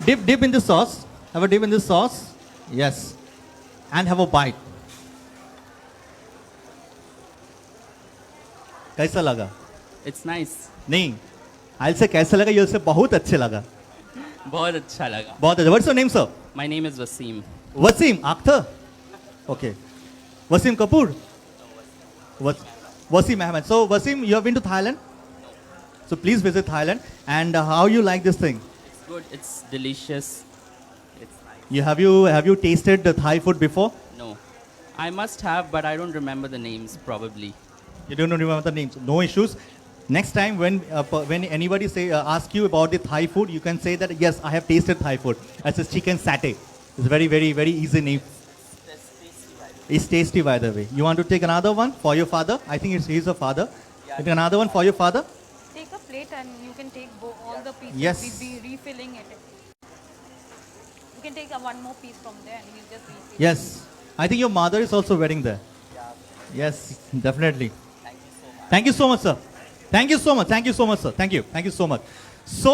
Dip in the sauce. Have a dip in the sauce. Yes, and have a bite. कैसा लगा? It's nice नहीं, I'll say कैसा लगा, you'll say बहुत अच्छे लगा. बहुत अच्छा लगा बहुत अच्छा. What's your name, sir? My name is Wasim Wasim Akhtar. Okay. Wasim Kapoor. Wasim Ahmed. So Wasim, you have been to Thailand? So please visit Thailand. And how you like this thing? It's good it's delicious it's nice Have you tasted the Thai food before? No I must have but I don't remember the names probably You don't remember the names. No issues. Next time when anybody ask you about the Thai food, you can say that yes, I have tasted Thai food. That's a chicken satay. It's very easy name. It's tasty by the way. You want to take another one for your father? I think he's a father. Take another one for your father. Take a plate and you can take all the pieces. Yes. We'll be refilling it. You can take one more piece from there and we'll just refill. Yes. I think your mother is also wearing there. Yes, definitely. Thank you so much, sir. Thank you so much, sir. Thank you so much. So,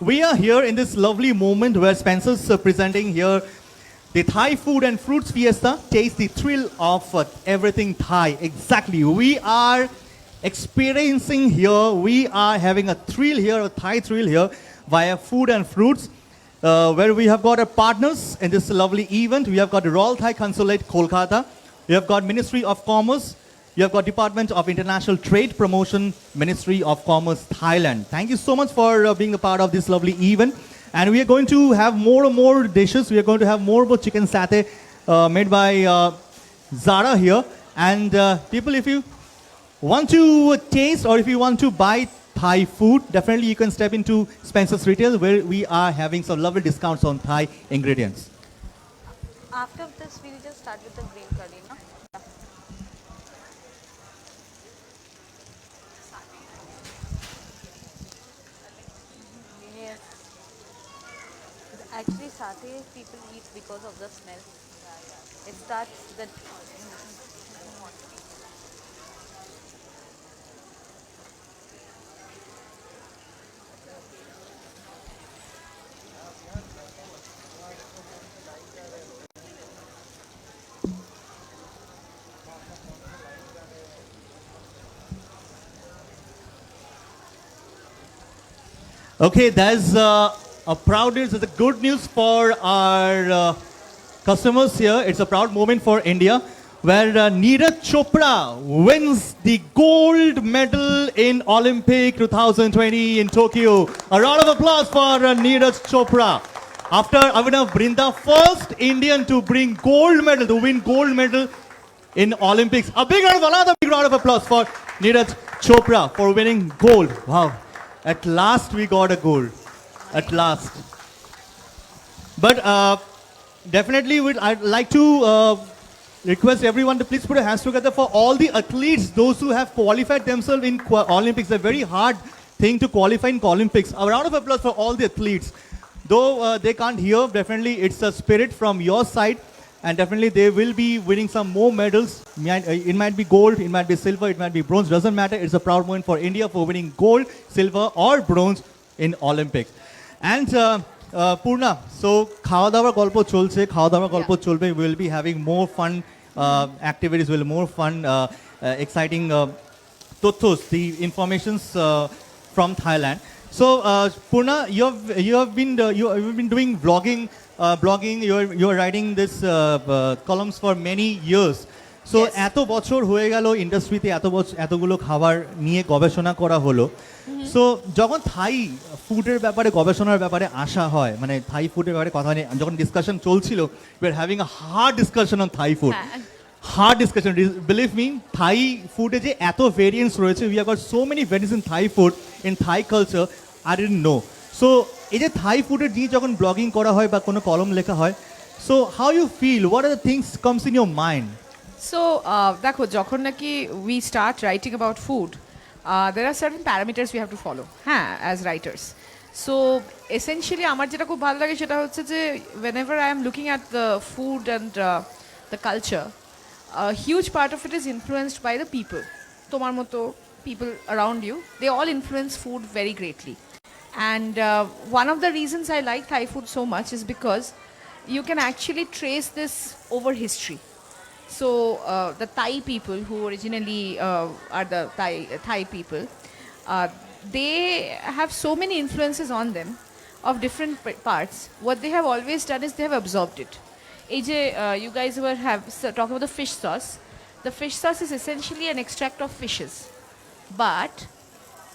we are here in this lovely moment where Spencer's presenting here the Thai food and fruits fiesta. Taste the thrill of everything Thai. Exactly. We are experiencing here, we are having a thrill here, a Thai thrill here via food and fruits. Where we have got our partners in this lovely event. We have got the Royal Thai Consulate, Kolkata. We have got Ministry of Commerce. You have got Department of International Trade Promotion, Ministry of Commerce, Thailand. Thank you so much for being a part of this lovely event. And we are going to have more and more dishes. We are going to have more about chicken satay made by Zara here. And people, if you want to taste or if you want to buy Thai food, definitely you can step into Spencer's Retail where we are having some lovely discounts on Thai ingredients. After this, we'll just start with the green curry, no? Yes. Actually, satay people eat because of the smell. It starts the. Okay, there's a proud news. It's a good news for our customers here. It's a proud moment for India, where Neeraj Chopra wins the gold medal in Olympic 2020 in Tokyo. A round of applause for Neeraj Chopra. After Avinav Brinda, first Indian to bring gold medal, to win gold medal in Olympics. Another big round of applause for Neeraj Chopra for winning gold. Wow. At last we got a gold. At last. But definitely I'd like to request everyone to please put your hands together for all the athletes, those who have qualified themselves in Olympics. A very hard thing to qualify in Olympics. A round of applause for all the athletes. Though they can't hear, definitely it's a spirit from your side. And definitely they will be winning some more medals. It might be gold, it might be silver, it might be bronze. Doesn't matter. It's a proud moment for India for winning gold, silver or bronze in Olympics. And Purna, so খাওয়া দাওয়ার গল্প চলছে, খাওয়া দাওয়ার গল্প চলবে. We will be having more fun activities, more fun, exciting তথ্যs, the informations from Thailand. So, Purna, you have been doing blogging. You're writing this columns for many years. So, Yes. এত বছর হয়ে গেল ইন্ডাস্ট্রিতে এতগুলো খাবার নিয়ে গবেষণা করা হলো। সো যখন থাই ফুডের ব্যাপারে গবেষণার ব্যাপারে আসা হয়, মানে থাই ফুডের ব্যাপারে কথা নিয়ে যখন ডিসকাশন চলছিল, we are having a hard discussion on Thai food. Hard discussion, believe me, Thai ফুডে যে এত ভেরিয়েন্টস রয়েছে, we have got so many variants in Thai food, in Thai culture, I didn't know. So এই যে থাই ফুডের নিয়ে যখন blogging করা হয় বা কোনো কলম লেখা হয়, so how you feel, what are the things comes in your mind? So দেখো, যখন নাকি we start writing about food, there are certain parameters we have to follow, হ্যাঁ, as writers. So essentially আমার যেটা খুব ভালো লাগে সেটা হচ্ছে যে whenever I am looking at the food and the culture, a huge part of it is influenced by the people. তোমার মতো people around you, they all influence food very greatly. And one of the reasons I like Thai food so much is because you can actually trace this over history. So the Thai people who originally are the Thai people, they have so many influences on them of different parts. What they have always done is they have absorbed it. AJ, you guys were talking about the fish sauce. The fish sauce is essentially an extract of fishes, but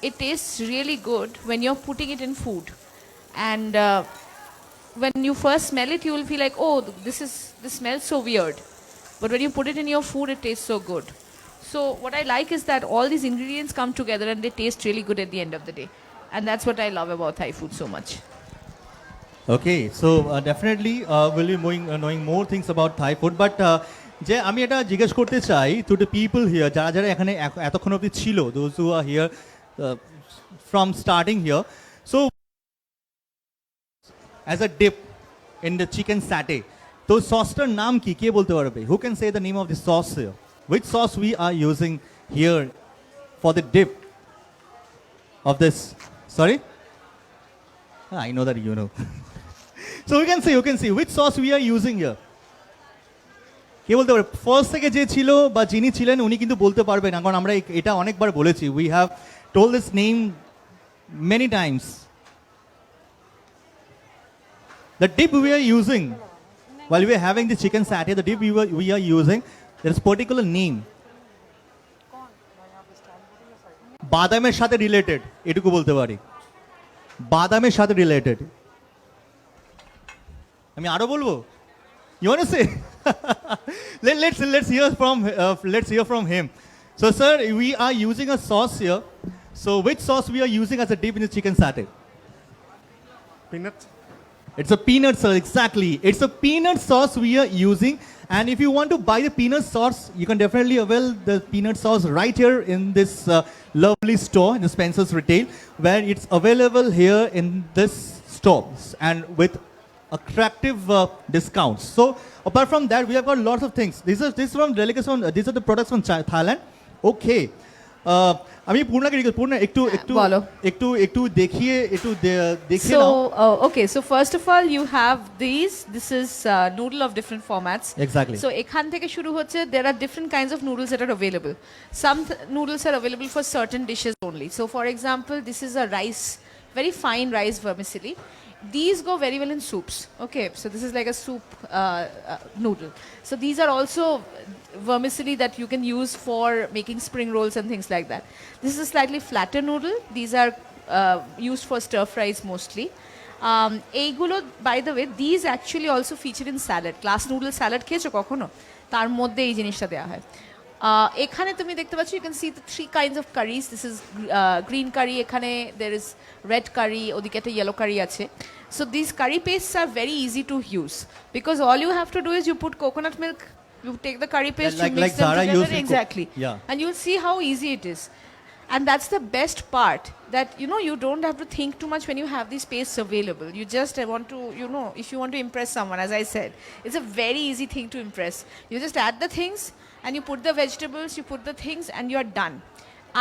it tastes really good when you're putting it in food. And when you first smell it, you will feel like, oh, this smells so weird. But when you put it in your food, it tastes so good. So what I like is that all these ingredients come together and they taste really good at the end of the day. And that's what I love about Thai food so much. Okay, so definitely we'll be knowing more things about Thai food, but যে আমি এটা জিজ্ঞেস করতে চাই to the people here, যারা যারা এখানে এতক্ষণ অবধি ছিল, those who are here from starting here, so as a dip in the chicken satay, তো সসটার নাম কি, কে বলতে পারবে? Who can say the name of the sauce here? Which sauce we are using here for the dip of this? Sorry? I know that you know. So you can see which sauce we are using here. কে বলতে পারবে? First থেকে যে ছিল বা যিনি ছিলেন উনি কিন্তু বলতে পারবেন, কারণ আমরা এটা অনেকবার বলেছি, we have told this name many times. The dip we are using while we are having the chicken satay, the dip we are using, there is particular name. বাদামের সাথে রিলেটেড, এটুকু বলতে পারি, বাদামের সাথে রিলেটেড। আমি আরো বলবো? You want to say? let's hear from him. So sir, we are using a sauce here. So which sauce we are using as a dip in the chicken satay? Peanut. It's a peanut, sir, exactly. It's a peanut sauce we are using. And if you want to buy the peanut sauce, you can definitely avail the peanut sauce right here in this lovely store, in the Spencer's Retail, where it's available here in this store and with attractive discounts. So apart from that, we have got lots of things. These are the products from Thailand. Okay. আমি পূর্ণাকে request, Purna একটু দেখিয়ে So now. okay, so first of all you have this is noodle of different formats. Exactly. So ekhan থেকে শুরু হচ্ছে, there are different kinds of noodles that are available. Some noodles are available for certain dishes only. So for example, this is a rice, very fine rice vermicelli. These go very well in soups. Okay, so this is like a soup noodle. So these are also vermicelli that you can use for making spring rolls and things like that. This is a slightly flatter noodle. These are used for stir fries mostly. এইগুলো, by the way, these actually also feature in salad. Class noodle salad খেয়েছো কখনো? তার মধ্যে এই জিনিসটা দেওয়া হয়। এখানে তুমি দেখতে পাচ্ছ, you can see the 3 kinds of curries. This is green curry, এখানে there is red curry, ওদিকে একটা yellow curry আছে. So these curry pastes are very easy to use because all you have to do is you put coconut milk, you take the curry paste, you mix them Zara together, using exactly, yeah. and you'll see how easy it is. And that's the best part, that you don't have to think too much when you have these pastes available. You just want to, if you want to impress someone, as I said, it's a very easy thing to impress. You just add the things and you put the vegetables, you put the things, and you are done.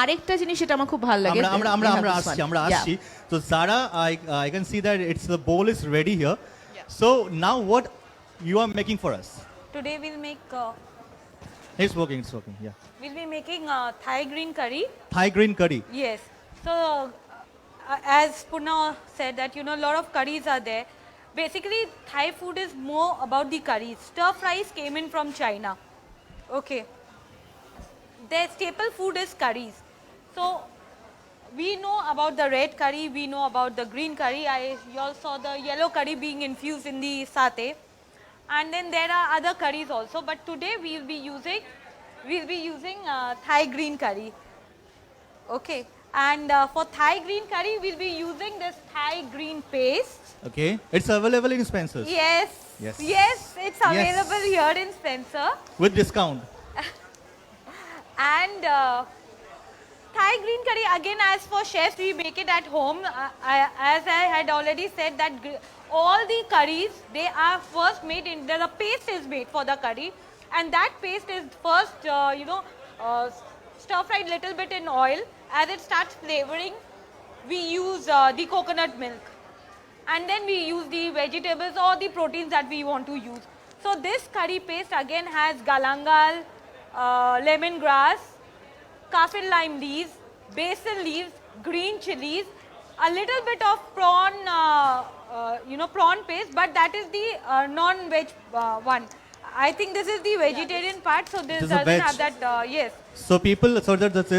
আরেকটা জিনিস এটা আমার খুব ভালো লাগে, আমরা আসছি। So Zara, I can see that the bowl is ready here. So now what you are making for us? Today we'll make It's working, yeah. We'll be making Thai green curry. Thai green curry. Yes. So as Purna said that, you know, a lot of curries are there. Basically, Thai food is more about the curries. Stir fries came in from China. Okay. Their staple food is curries. So, we know about the red curry, we know about the green curry. You all saw the yellow curry being infused in the satay. And then there are other curries also. But today we will be using Thai green curry. Okay. And for Thai green curry, we'll be using this Thai green paste. Okay. It's available in Spencer's. Yes. Yes. Yes, it's available here in Spencer. With discount. And Thai green curry, again, as for chefs, we make it at home. As I had already said that all the curries, they are first made in, the paste is made for the curry. And that paste is first, stir fried little bit in oil. As it starts flavoring, we use the coconut milk. And then we use the vegetables or the proteins that we want to use. So this curry paste again has galangal, lemongrass, kaffir lime leaves, basil leaves, green chilies, a little bit of prawn, prawn paste, but that is the non-veg one. I think this is the vegetarian part, so this is a doesn't veg. have that, yes. So people, so that this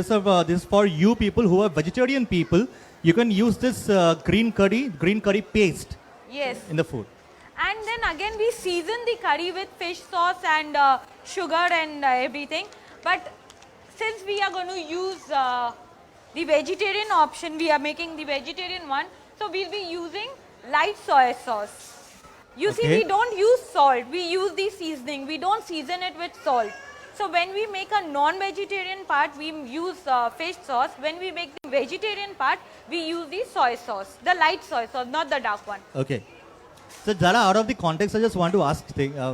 is for you people who are vegetarian people. You can use this green curry paste Yes. in the food. And then again we season the curry with fish sauce and sugar and everything. But since we are going to use the vegetarian option, we are making the vegetarian one. So we'll be using light soy sauce. You see, Okay. we don't use salt. We use the seasoning. We don't season it with salt. So when we make a non-vegetarian part, we use fish sauce. When we make the vegetarian part, we use the soy sauce, the light soy sauce, not the dark one. Okay. So Zara, out of the context, I just want to ask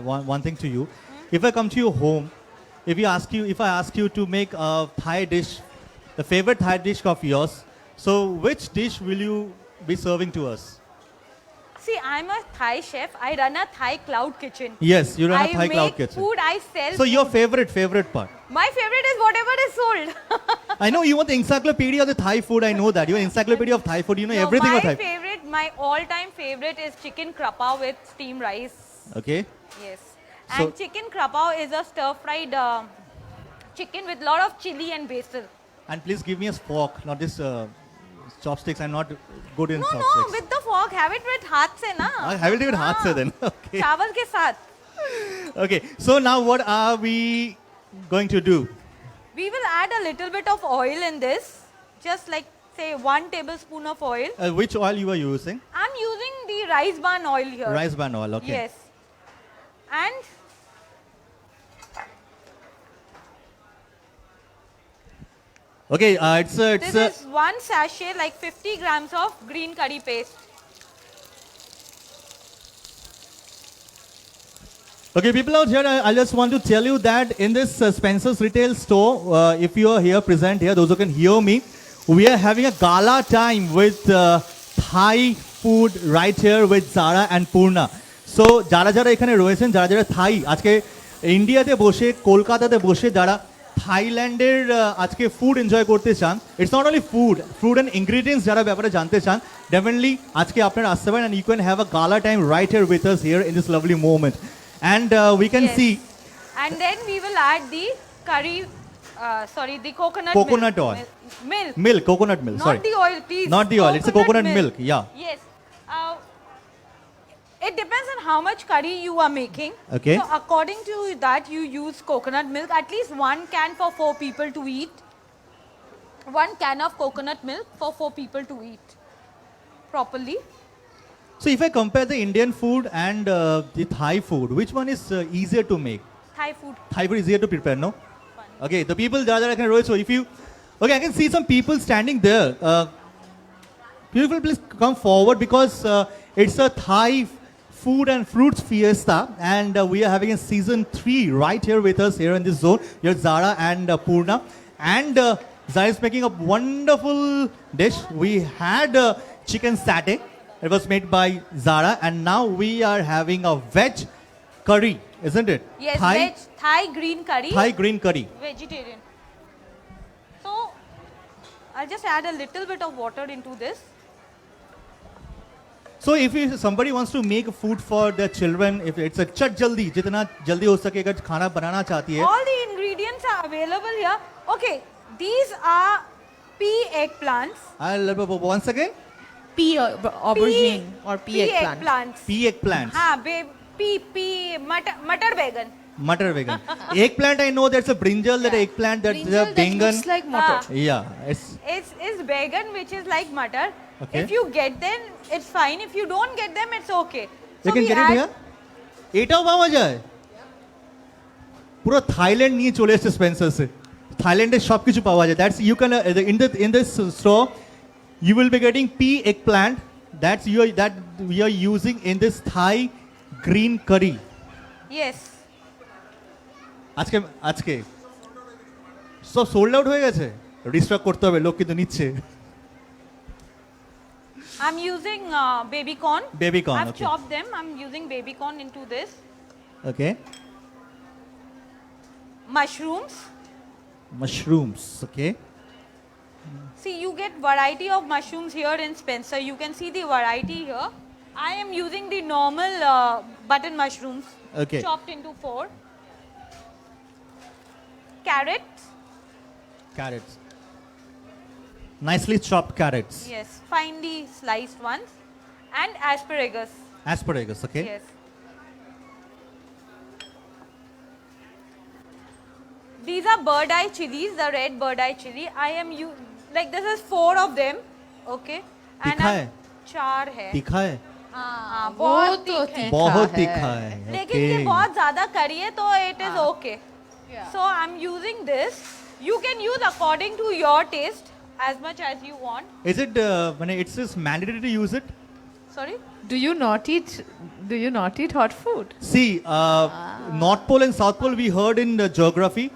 one thing to you. If I come to your home, if I ask you to make a Thai dish, the favorite Thai dish of yours, so which dish will you be serving to us? See, I'm a Thai chef. I run a Thai cloud kitchen. Yes, you run a I Thai cloud make kitchen. food, I sell So your food. favorite part. My favorite is whatever is sold. I know you want the encyclopedia of the Thai food. I know that. You're an encyclopedia of Thai food. You know No, everything my of Thai. favorite, my all-time favorite is chicken krapa with steamed rice. Okay. Yes. So- And chicken krapa is a stir-fried chicken with lot of chili and basil. And please give me a fork, not this chopsticks. I'm not good in No, chopsticks. no, with the fork. Have it with haath se na. I will do it haath se then. Okay. Chawal ke saath. Okay. So now what are we going to do? We will add a little bit of oil in this. Just like, say, 1 tablespoon of oil. Which oil you are using? I'm using the rice bran oil here. Rice bran oil. Okay. Yes. And Okay. It's this is 1 sachet, like 50 grams of green curry paste. Okay, people out here, I just want to tell you that in this Spencer's retail store, if you are here, present here, those who can hear me, we are having a gala time with Thai food right here with Zara and Purna. So, যারা যারা এখানে রয়েছেন, যারা যারা থাই, আজকে ইন্ডিয়াতে বসে, কলকাতাতে বসে, যারা থাইল্যান্ডের আজকে ফুড এনজয় করতে চান, it's not only food and ingredients যারা ব্যাপারে জানতে চান, ডেফিনেটলি আজকে আপনারা আসতে পারেন, and you can have a gala time right here with us here in this lovely moment. And we can Yes. see And then we will add the curry, the coconut Coconut milk. oil. Milk. coconut milk, Not sorry. the oil, please. Not the oil, it's a coconut milk, yeah. Yes. It depends on how much curry you are making. Okay. So according to that, you use coconut milk, at least 1 can for 4 people to eat. 1 can of coconut milk for 4 people to eat properly. So if I compare the Indian food and the Thai food, which one is easier to make? Thai food. Thai food is easier to prepare, no? Okay, the people that I can roll. So if you, okay, I can see some people standing there. People, please come forward because it's a Thai food and fruits fiesta, and we are having a season 3 right here with us here in this zone. Here's Zara and Purna, and Zara is making a wonderful dish. We had chicken satay. It was made by Zara, and now we are having a veg curry, isn't it? Yes, veg, Thai green curry. Thai green curry. Vegetarian. So I'll just add a little bit of water into this. So if somebody wants to make food for their children, if it's a chat jaldi, जितना जल्दी हो सके अगर खाना बनाना चाहती है, All the ingredients are available here. Okay, these are pea eggplants. I'll once again, Pea aubergine or pea eggplant. Eggplants. pea eggplants, हाँ, pea, मटर बैगन. मटर vegan. Eggplant, I know that's a brinjal, that eggplant, that's a Brinjal that bengan. looks like motor. Yeah, it's It's बैगन which is like मटर. Okay. If you get them, it's fine. If you don't get them, it's okay. So लेकिन we get it add- भैया, এটাও পাওয়া যায়। পুরো Thailand নিয়ে চলে এসেছে স্পেন্সার সে। থাইল্যান্ডে সবকিছু পাওয়া যায়। That's you can in this store you will be getting pea eggplant. That we are using in this Thai green curry. Yes. আজকে সব সোল্ড আউট হয়ে গেছে। রিস্টক করতে হবে, লোক কিন্তু নিচ্ছে। I'm using baby corn. Baby corn, I've okay. chopped them. I'm using baby corn into this. Okay. Mushrooms. Mushrooms, okay. See, you get variety of mushrooms here in Spencer. You can see the variety here. I am using the normal button mushrooms. Okay. Chopped into 4. Carrots. Carrots. Nicely chopped carrots. Yes, finely sliced ones. And asparagus. Asparagus, okay. Yes. These are bird eye chilies, the red bird eye chili. I am like this is 4 of them, okay. And तीखा है? 4 है. तीखा है? हाँ, वो बहुत तो तीखा है. बहुत तीखा है। लेकिन ये Okay. बहुत ज्यादा करी है तो it is okay. So I'm using this. You can use according to your taste as much as you want. Is it when it's just mandatory to use it? Sorry. Do you not eat hot food? See, North Pole and South Pole we heard in geography,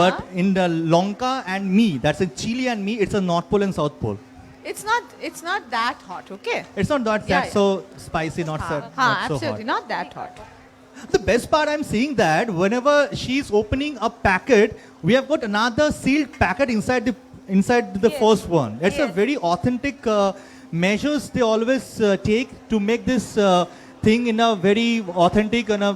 but in the Lanka and me, that's in Chile and me, it's a North Pole and South Pole. It's not that hot, okay? It's not that Yeah, so spicy, not so not so Absolutely hot. not that hot. The best part I'm seeing that whenever she's opening a packet, we have got another sealed packet inside the Yes. first one. It's a Yes. very authentic measures they always take to make this thing in a very authentic and a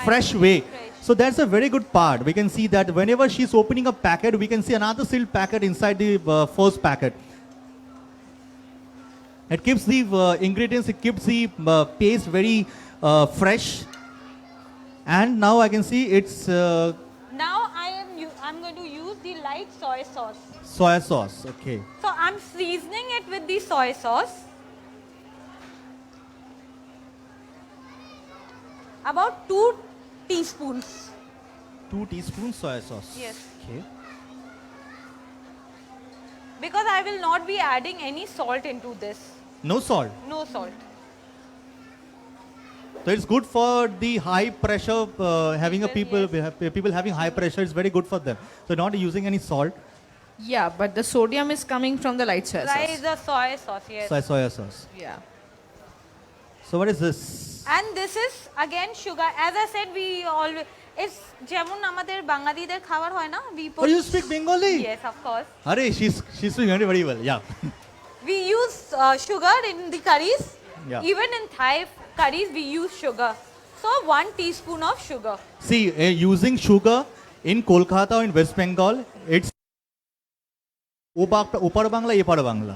fresh way. Fresh. So that's a very good part. We can see that whenever she's opening a packet, we can see another sealed packet inside the first packet. It keeps the ingredients, it keeps the paste very fresh. And now I can see it's Now I'm going to use the light soy sauce. soy sauce. Okay. So I'm seasoning it with the soy sauce. About 2 teaspoons. 2 teaspoons soy sauce. Yes. Okay. Because I will not be adding any salt into this. No salt. No salt. So it's good for the high pressure, having a people people having high pressure. It's very good for them. So not using any salt. Yeah, but the sodium is coming from the light soy Right, sauce. the soy sauce, yes. Soy sauce. Yeah. So what is this? And this is again sugar. As I said, we always it's যেমন আমাদের বাঙালিদের খাবার হয় না, we put Oh, you speak Bengali? Yes, of course. Hare, she's speaking very well. Yeah. We use sugar in the curries. Yeah. Even in Thai curries, we use sugar. So 1 teaspoon of sugar. See, using sugar in Kolkata or in West Bengal, it's Upar Bangla, Epar Bangla.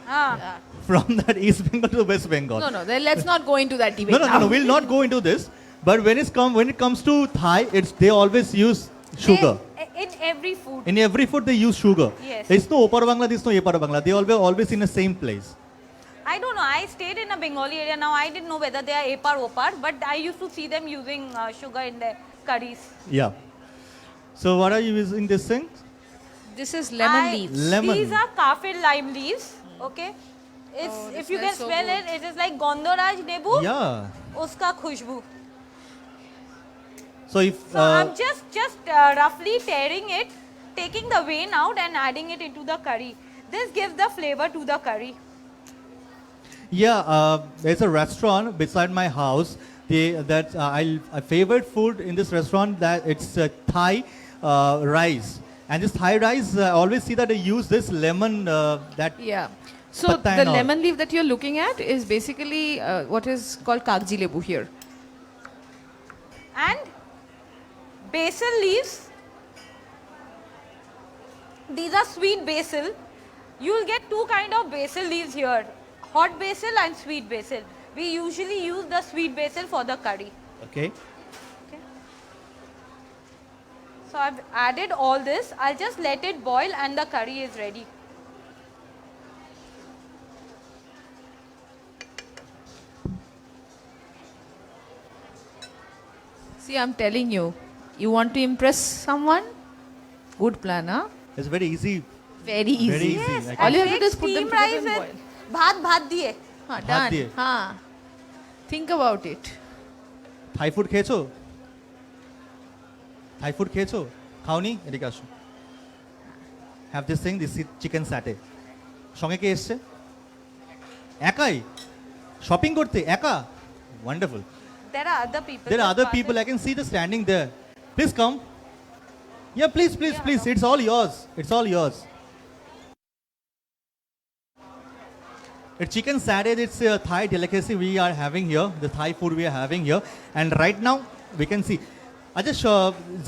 Ah. From that East Bengal to West Bengal. No, then let's not go into that debate No, now. we'll not go into this. But when it comes to Thai, they always use sugar. In every food. In every food they use sugar. Yes. There's no Opar Bangla, there's no Epar Bangla. They always in the same place. I don't know. I stayed in a Bengali area. Now I didn't know whether they are epar opar, but I used to see them using sugar in their curries. Yeah. So what are you using this thing? This is lemon leaves. Lemon. These are kaffir lime leaves. Okay. It's Oh, if this you can smells so smell good. it, it is like gondoraj nebu. Yeah. Uska khushbu. So if So I'm just roughly tearing it, taking the vein out and adding it into the curry. This gives the flavor to the curry. there's a restaurant beside my house. A favorite food in this restaurant that it's Thai rice. And this Thai rice, I always see that they use this lemon that Yeah. So Patta the and all. lemon leaf that you're looking at is basically what is called kagji lebu here. And basil leaves. These are sweet basil. You will get two kind of basil leaves here, hot basil and sweet basil. We usually use the sweet basil for the curry. Okay. Okay. So I've added all this. I'll just let it boil and the curry is ready. See, I'm telling you, you want to impress someone? Good plan, huh? It's very easy. Very easy. Very easy. Yes, I All and you have to make do is put them steamed together rice and with bhat diye. Haan, Bhat done. diye. Haan. Think about it. Thai food খেয়েছো? Thai food খেয়েছো? খাওনি? এদিকে আসো। Have this thing, this chicken satay. সঙ্গে কে এসছে? একাই? Shopping করতে একা? Wonderful. There are other people. There are just other pass people, it. I can see them standing there. Please come. Yeah, please, please, Yeah, please. no. It's all yours. It's all yours. It's chicken satay. It's a Thai delicacy we are having here. The Thai food we are having here. And right now, we can see. আচ্ছা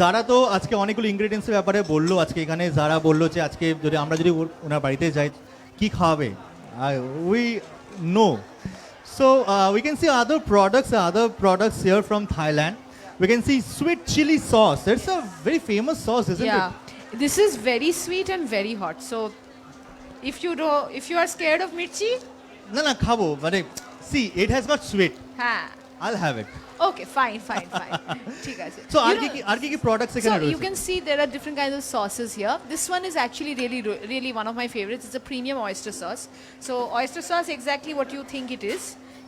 যারা তো আজকে অনেকগুলো ইনগ্রেডিয়েন্টসের ব্যাপারে বললো আজকে এখানে যারা বললো যে আজকে যদি আমরা যদি ওনার বাড়িতে যাই কি খাওয়াবে we know so we can see other products here from Thailand. We can see sweet chili sauce. It's a very famous sauce, isn't Yeah. it? This is very sweet and very hot. So if you are scared of mirchi, না খাবো মানে see it has got sweet. ha. I'll have it. Okay, fine. ঠিক আছে. So You আর কি products এখানে So রয়েছে? you can see there are different kinds of sauces here. This one is actually really one of my favorites. It's a premium oyster sauce. So oyster sauce, exactly what you think it is.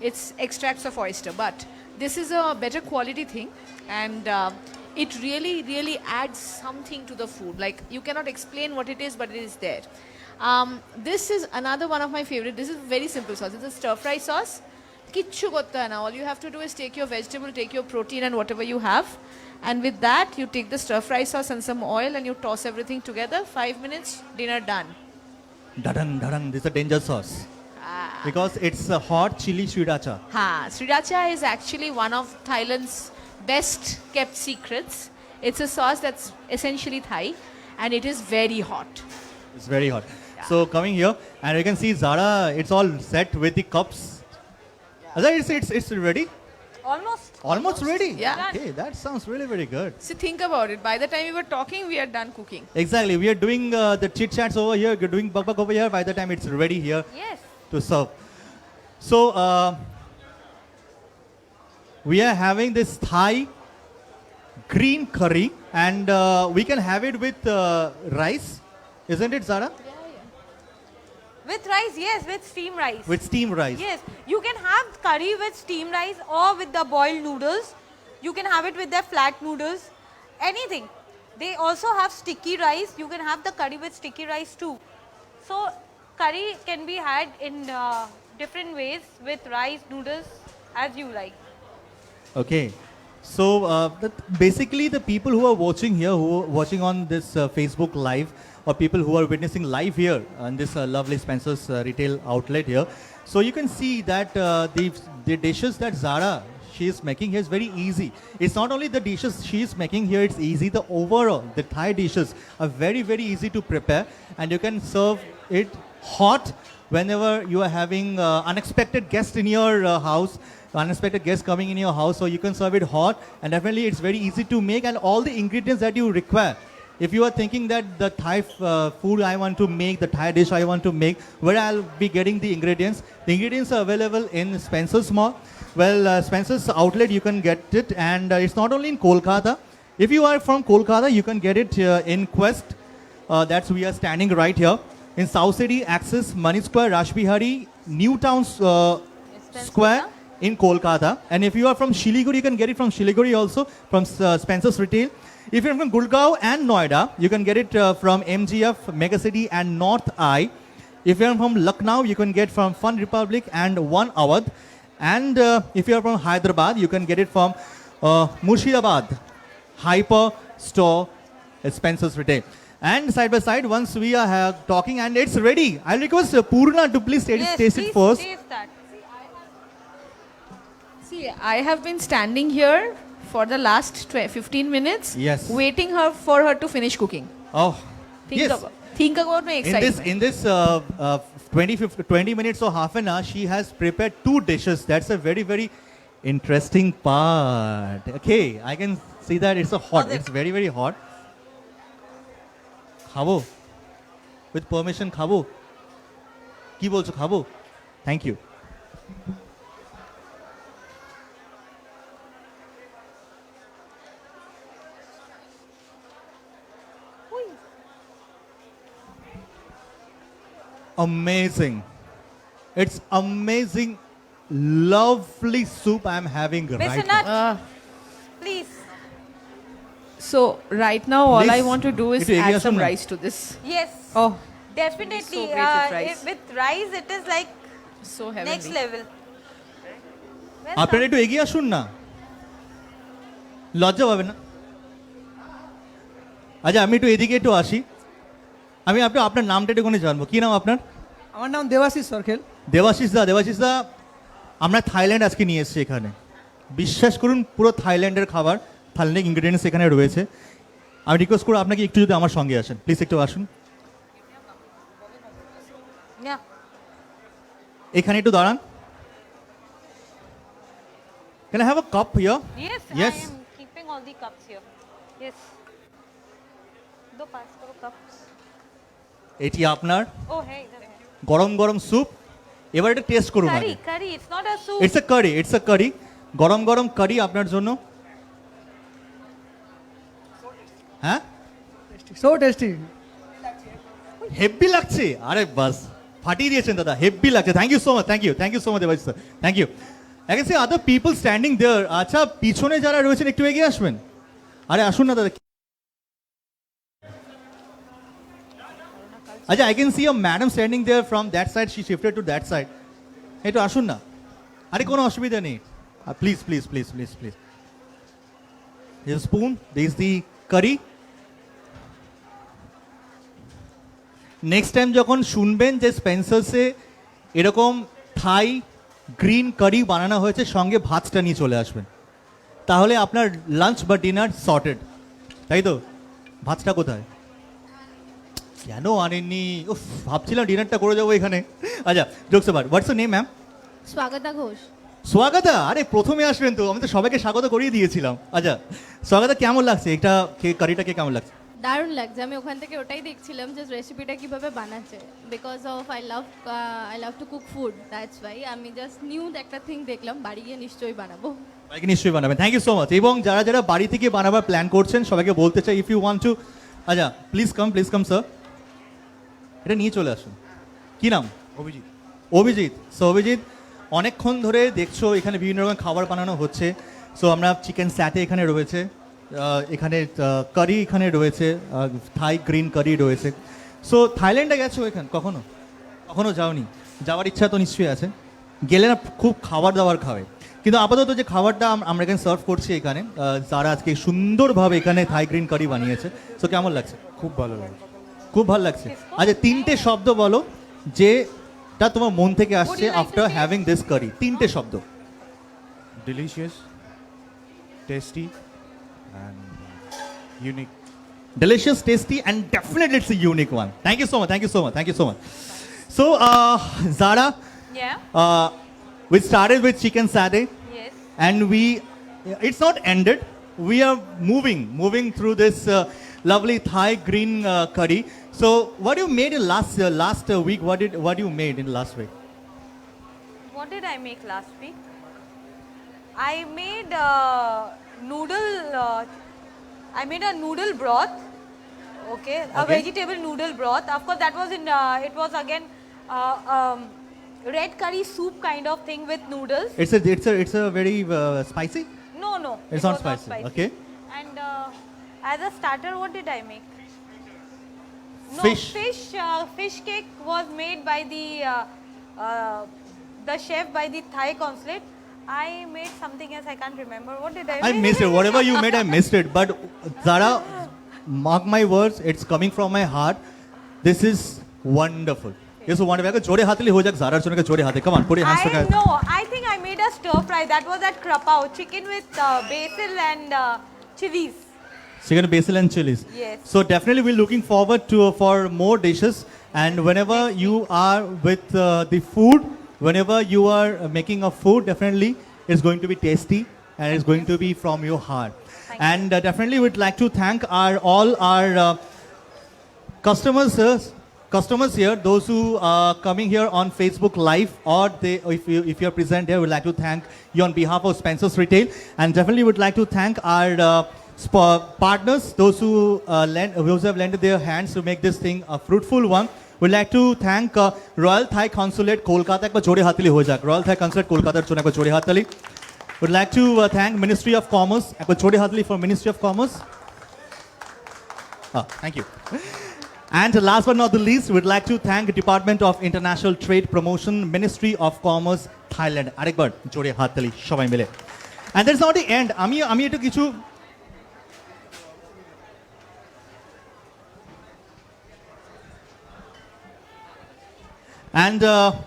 It's extracts of oyster, but this is a better quality thing, and it really adds something to the food. Like you cannot explain what it is, but it is there. This is another one of my favorite. This is very simple sauce. It's a stir fry sauce. Kichu kotta hai na. All you have to do is take your vegetable, take your protein and whatever you have, and with that you take the stir fry sauce and some oil and you toss everything together. 5 minutes, dinner done. Dadang, this is a danger sauce. Because it's a hot chili sriracha. Ha, sriracha is actually one of Thailand's best kept secrets. It's a sauce that's essentially Thai and it is very hot. It's very hot. So coming here, and you can see Zara, it's all set with the cups. Azar, it's ready? Almost Ready? Yeah. Okay, that sounds really very good. So think about it. By the time we were talking, we are done cooking. Exactly. We are doing the chit chats over here. You're doing bak over here. By the time it's ready here Yes. to serve. So we are having this Thai green curry, and we can have it with rice, isn't it, Zara? With rice, yes, with steamed rice. With steamed rice. Yes, you can have curry with steamed rice or with the boiled noodles. You can have it with their flat noodles. Anything. They also have sticky rice. You can have the curry with sticky rice too. So curry can be had in different ways with rice, noodles, as you like. Okay. So basically the people who are watching here, who are watching on this Facebook live, or people who are witnessing live here on this lovely Spencer's retail outlet here. So you can see that the dishes that Zara, she is making here is very easy. It's not only the dishes she is making here, it's easy. The overall, the Thai dishes are very easy to prepare, and you can serve it hot whenever you are having unexpected guests in your house. Unexpected guests coming in your house, so you can serve it hot, and definitely it's very easy to make, and all the ingredients that you require. If you are thinking that the Thai food I want to make, the Thai dish I want to make, where I'll be getting the ingredients are available in Spencer's Mall. Well, Spencer's outlet, you can get it, and it's not only in Kolkata. If you are from Kolkata, you can get it in Quest. That's we are standing right here. In South City, Axis, Mani Square, Rashbihari, New Town Square in Kolkata. And if you are from Shiliguri, you can get it from Shiliguri also, from Spencer's Retail. If you're from Gurgaon and Noida, you can get it from MGF, Megacity and North Eye. If you're from Lucknow, you can get from Fun Republic and One Awadh. And if you're from Hyderabad, you can get it from Murshidabad, Hyper Store, Spencer's Retail. And side by side, once we are talking and it's ready, I'll request Purna to please Yes, taste please it first. taste that. See, I have been standing here for the last 15 minutes, Yes. waiting for her to finish cooking. Oh, yes. Think about my excitement. In this 20 minutes or half an hour, she has prepared 2 dishes. That's a very, very interesting part. Okay, I can see that it's a hot. It's very, very hot. খাবো with permission খাবো কি বলছো খাবো thank you amazing it's amazing lovely soup I'm having right now. Biswanath, please. So right now, all I Please, want to do is একটু এগিয়ে add some আসুন না। rice to this. Yes. Oh, Definitely. so great with rice. With rice, it is like so heavenly. next level. Well আপনারা done. একটু এগিয়ে আসুন না লজ্জা পাবে না আচ্ছা আমি একটু এদিকে একটু আসি আমি আপনার নামটা একটুখানি জানবো কি নাম আপনার আমার নাম দেবাশিস সরখেল। দেবাশিস দা আমরা থাইল্যান্ড আজকে নিয়ে এসেছি এখানে বিশ্বাস করুন পুরো থাইল্যান্ডের খাবার থাইল্যান্ডিক ইনগ্রেডিয়েন্টস এখানে রয়েছে আমি রিকোয়েস্ট করবো আপনাকে একটু যদি আমার সঙ্গে আসেন প্লিজ একটু আসুন Yeah. এখানে একটু দাঁড়ান Can I have a cup here? Yes, Yes. I am keeping all the cups here. Yes. Do pass karo cups. এটি আপনার Oh, hey, idhar hai. গরম গরম স্যুপ এবার এটা টেস্ট করুন আগে Curry. It's not a soup. It's a curry গরম গরম কারি আপনার জন্য হ্যাঁ সো টেস্টি। হেভি লাগছে আরে বাস ফাটিয়ে দিয়েছেন দাদা হেভি লাগছে thank you so much thank you so much Debashis sir thank you I can see other people standing there আচ্ছা পিছনে যারা রয়েছেন একটু এগিয়ে আসবেন আরে আসুন না দাদা আচ্ছা I can see a madam standing there from that side she shifted to that side একটু আসুন না আরে কোনো অসুবিধা নেই please please please please please spoon this the curry next time যখন শুনবেন যে স্পেন্সার্সে এরকম থাই গ্রিন কারি বানানো হয়েছে সঙ্গে ভাতটা নিয়ে চলে আসবেন তাহলে আপনার লাঞ্চ বা ডিনার সর্টেড তাই তো ভাতটা কোথায় কেন আনেননি উফ ভাবছিলাম ডিনারটা করে যাবো এখানে আচ্ছা জোকস আবার what's your name ma'am Swagata Ghosh. Swagata আরে প্রথমে আসবেন তো আমি তো সবাইকে স্বাগত করিয়ে দিয়েছিলাম আচ্ছা স্বাগতা কেমন লাগছে এটা কারিটাকে কেমন লাগছে দারুণ লাগছে, আমি ওখান থেকে ওটাই দেখছিলাম যে রেসিপিটা কিভাবে বানাচ্ছে, because of I love to cook food, that's why আমি জাস্ট নিউ একটা থিং দেখলাম, বাড়ি গিয়ে নিশ্চয়ই বানাবো। সবাইকে নিশ্চয়ই বানাবেন থ্যাংক ইউ সো মাচ এবং যারা যারা বাড়ি থেকে বানাবার প্ল্যান করছেন সবাইকে বলতে চাই ইফ ইউ ওয়ান্ট টু আচ্ছা প্লিজ কাম স্যার এটা নিয়ে চলে আসুন কি নাম অভিজিৎ সো অভিজিৎ অনেকক্ষণ ধরে দেখছো এখানে বিভিন্ন রকম খাবার বানানো হচ্ছে সো আমরা চিকেন স্যাটে এখানে রয়েছে এখানে কারি এখানে রয়েছে থাই গ্রিন কারি রয়েছে সো থাইল্যান্ডে গেছো এখানে কখনো যাওনি যাওয়ার ইচ্ছা তো নিশ্চয়ই আছে গেলে না খুব খাবার দাবার খাবে কিন্তু আপাতত যে খাবারটা আমরা এখানে সার্ভ করছি এখানে যারা আজকে সুন্দরভাবে এখানে থাই গ্রিন কারি বানিয়েছে সো কেমন লাগছে খুব ভালো লাগে খুব ভালো লাগছে আচ্ছা 3টে শব্দ বলো যেটা তোমার মন থেকে আসছে like to after taste? Having this curry 3টে শব্দ delicious tasty and unique delicious tasty and definitely it's a unique one thank you so much so Zara Yeah. we started with chicken satay Yes. and it's not ended we are moving through this lovely Thai green curry so what you made in last week what you made in last week What did I make last week? I made a noodle broth. Okay, a Okay. vegetable noodle broth. Of course, that was it was again red curry soup kind of thing with noodles. it's a very spicy No, It's it not was spicy, okay. And as a starter, what did I make? No, Fish. fish cake was made by the chef by the Thai consulate. I made something else. I can't remember. What did I I make? missed it. Whatever you made, I missed it. But Zara, mark my words, it's coming from my heart. This is wonderful. Yes, so wonderful. Jode hathli ho jak Zara chune ka jode hathi. Come on, put your hands I together. know. I think I made a stir fry. That was at Krapao. Chicken with basil and chilies. Chicken, basil and chilies. Yes. So definitely we're looking forward to for more dishes. And whenever you are with the food, whenever you are making a food, definitely it's going to be tasty and it's going to be from your heart. And definitely we'd like to thank all our customers here, those who are coming here on Facebook Live, or if you're present here, we'd like to thank you on behalf of Spencer's Retail. And definitely would like to thank our partners, those who have lended their hands to make this thing a fruitful one. We'd like to thank Royal Thai Consulate Kolkata. Royal Thai Consulate Kolkata. Would like to thank Ministry of Commerce. For Ministry of Commerce. Thank you. And last but not the least, we'd like to thank Department of International Trade Promotion, Ministry of Commerce, Thailand. Arekbar jode hat tali shobai mile. And that's not the end. Ami eto kichu And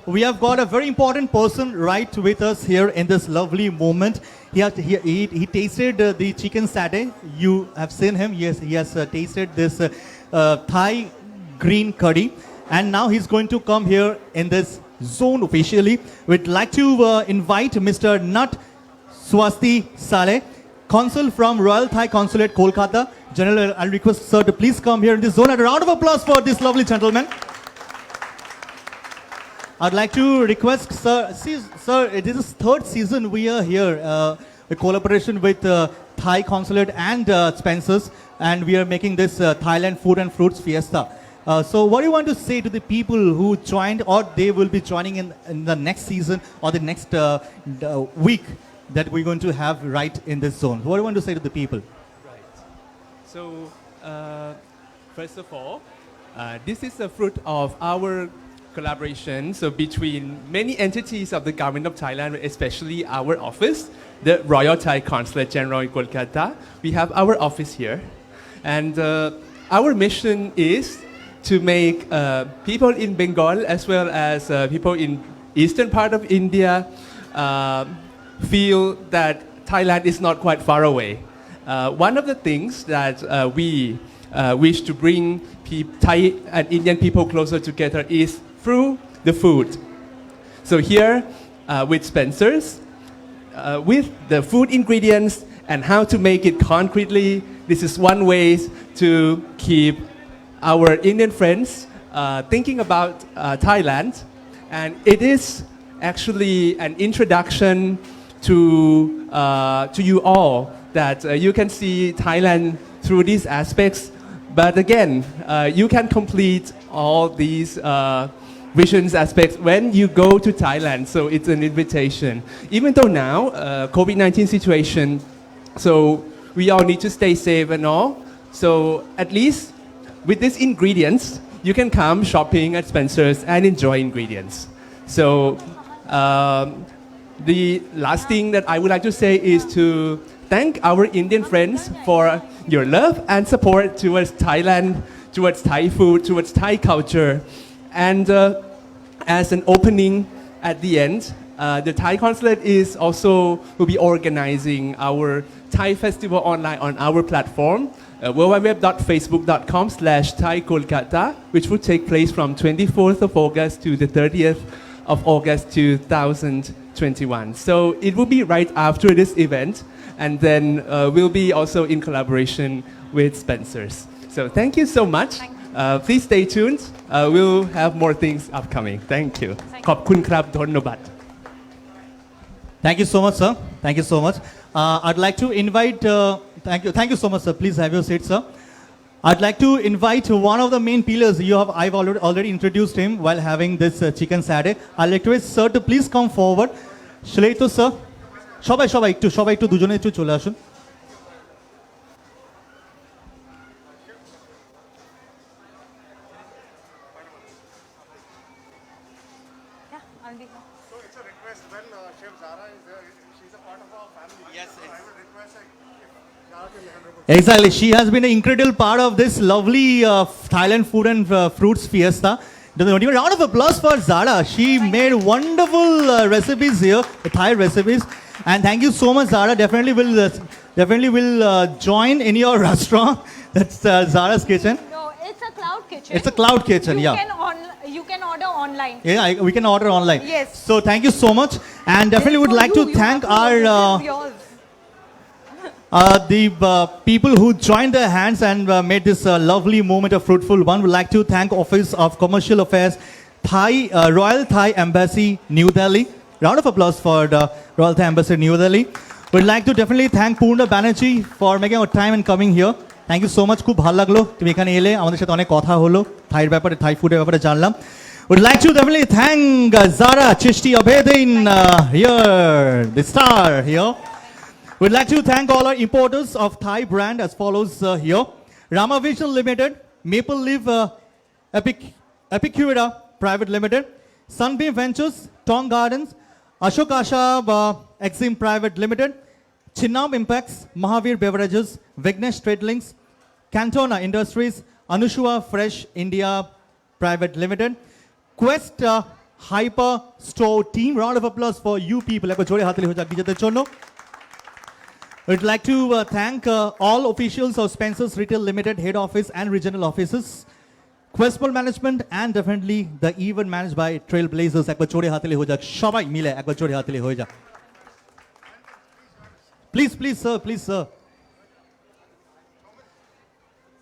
we have got a very important person right with us here in this lovely moment. He tasted the chicken satay. You have seen him. Yes, he has tasted this Thai green curry. And now he's going to come here in this zone officially. We'd like to invite Mr. Nat Swasti Saleh, Consul from Royal Thai Consulate, Kolkata. General, I'll request sir to please come here in this zone. And a round of applause for this lovely gentleman. I'd like to request, sir, sir, it is the third season we are here, in collaboration with Thai Consulate and Spencer's, and we are making this Thailand Food and Fruits Fiesta. So what do you want to say to the people who joined or they will be joining in the next season or the next week that we're going to have right in this zone? What do you want to say to the people? Right. So, first of all, this is a fruit of our collaboration, so between many entities of the government of Thailand, especially our office, the Royal Thai Consulate General in Kolkata. We have our office here, and our mission is to make people in Bengal as well as people in eastern part of India feel that Thailand is not quite far away. One of the things that we wish to bring Thai and Indian people closer together is through the food. So here with Spencer's, with the food ingredients and how to make it concretely, this is one way to keep our Indian friends thinking about Thailand. And it is actually an introduction to you all that you can see Thailand through these aspects. But again, you can complete all these visions aspects when you go to Thailand. So it's an invitation. Even though now, COVID-19 situation, so we all need to stay safe and all. So at least with these ingredients, you can come shopping at Spencer's and enjoy ingredients. So the last thing that I would like to say is to thank our Indian friends for your love and support towards Thailand, towards Thai food, towards Thai culture. And as an opening at the end, the Thai Consulate will be organizing our Thai festival online on our platform, www.facebook.com/Thai Kolkata, which will take place from 24th of August to the 30th of August 2021. So it will be right after this event, and then we'll be also in collaboration with Spencer's. So thank you so much. Please stay tuned. We'll have more things upcoming. Thank you. ขอบคุณครับ Dhonnobat. Thank you so much, sir. Thank you so much. I'd like to invite, thank you so much, sir. Please have your seat, sir. I'd like to invite one of the main pillars. I've already introduced him while having this chicken satay. I'd like to request sir to please come forward. Shalaito, sir. সবাই একটু দুজনে একটু চলে আসুন. I'll be here. So it's a request when Chef Zara is there, she's a part of our family. Yes, so I would request Exactly. She has been an incredible part of this lovely Thailand food and fruits fiesta. Don't even round of applause for Zara. She made wonderful recipes here, Thai recipes. And thank you so much, Zara. Definitely will join in your restaurant. That's Zara's kitchen. No, it's a cloud kitchen. It's a cloud kitchen, You yeah. You can order online. Yeah, we can order online. Yes. So thank you so much. And definitely would like to thank our the people who joined their hands and made this lovely moment a fruitful one. Would like to thank Office of Commercial Affairs, Royal Thai Embassy, New Delhi. Round of applause for the Royal Thai Embassy, New Delhi. Would like to definitely thank Purna Banerjee for making our time and coming here. Thank you so much. খুব ভালো লাগলো তুমি এখানে এলে আমাদের সাথে অনেক কথা হলো থাইর ব্যাপারে থাই ফুডের ব্যাপারে জানলাম. Would like to definitely thank Zara Chishti Abedin here, the star here. We'd like to thank all our importers of Thai brand as follows here. Rama Vision Limited, Maple Leaf Epicura Private Limited, Sunbeam Ventures, Tong Gardens, Ashokasha Exim Private Limited, Chinnam Impacts, Mahavir Beverages, Vignesh Trade Links, Cantona Industries, Anushua Fresh India Private Limited, Quest Hyper Store Team. Round of applause for you people. We'd like to thank all officials of Spencer's Retail Limited Head Office and Regional Offices, Questball Management, and definitely the event managed by Trailblazers. একবার জোরে হাততালি হয়ে যাক সবাই মিলে একবার জোরে হাততালি হয়ে যাক. Please sir.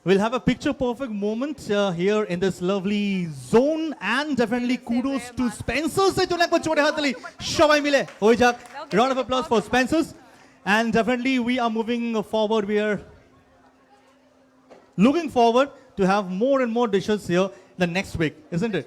We'll have a picture perfect moment here in this lovely zone, and definitely kudos to Spencer's. একবার জোরে হাততালি সবাই মিলে হয়ে যাক. Round of applause for Spencer's. And definitely we are moving forward. We are looking forward to have more and more dishes here the next week, isn't it?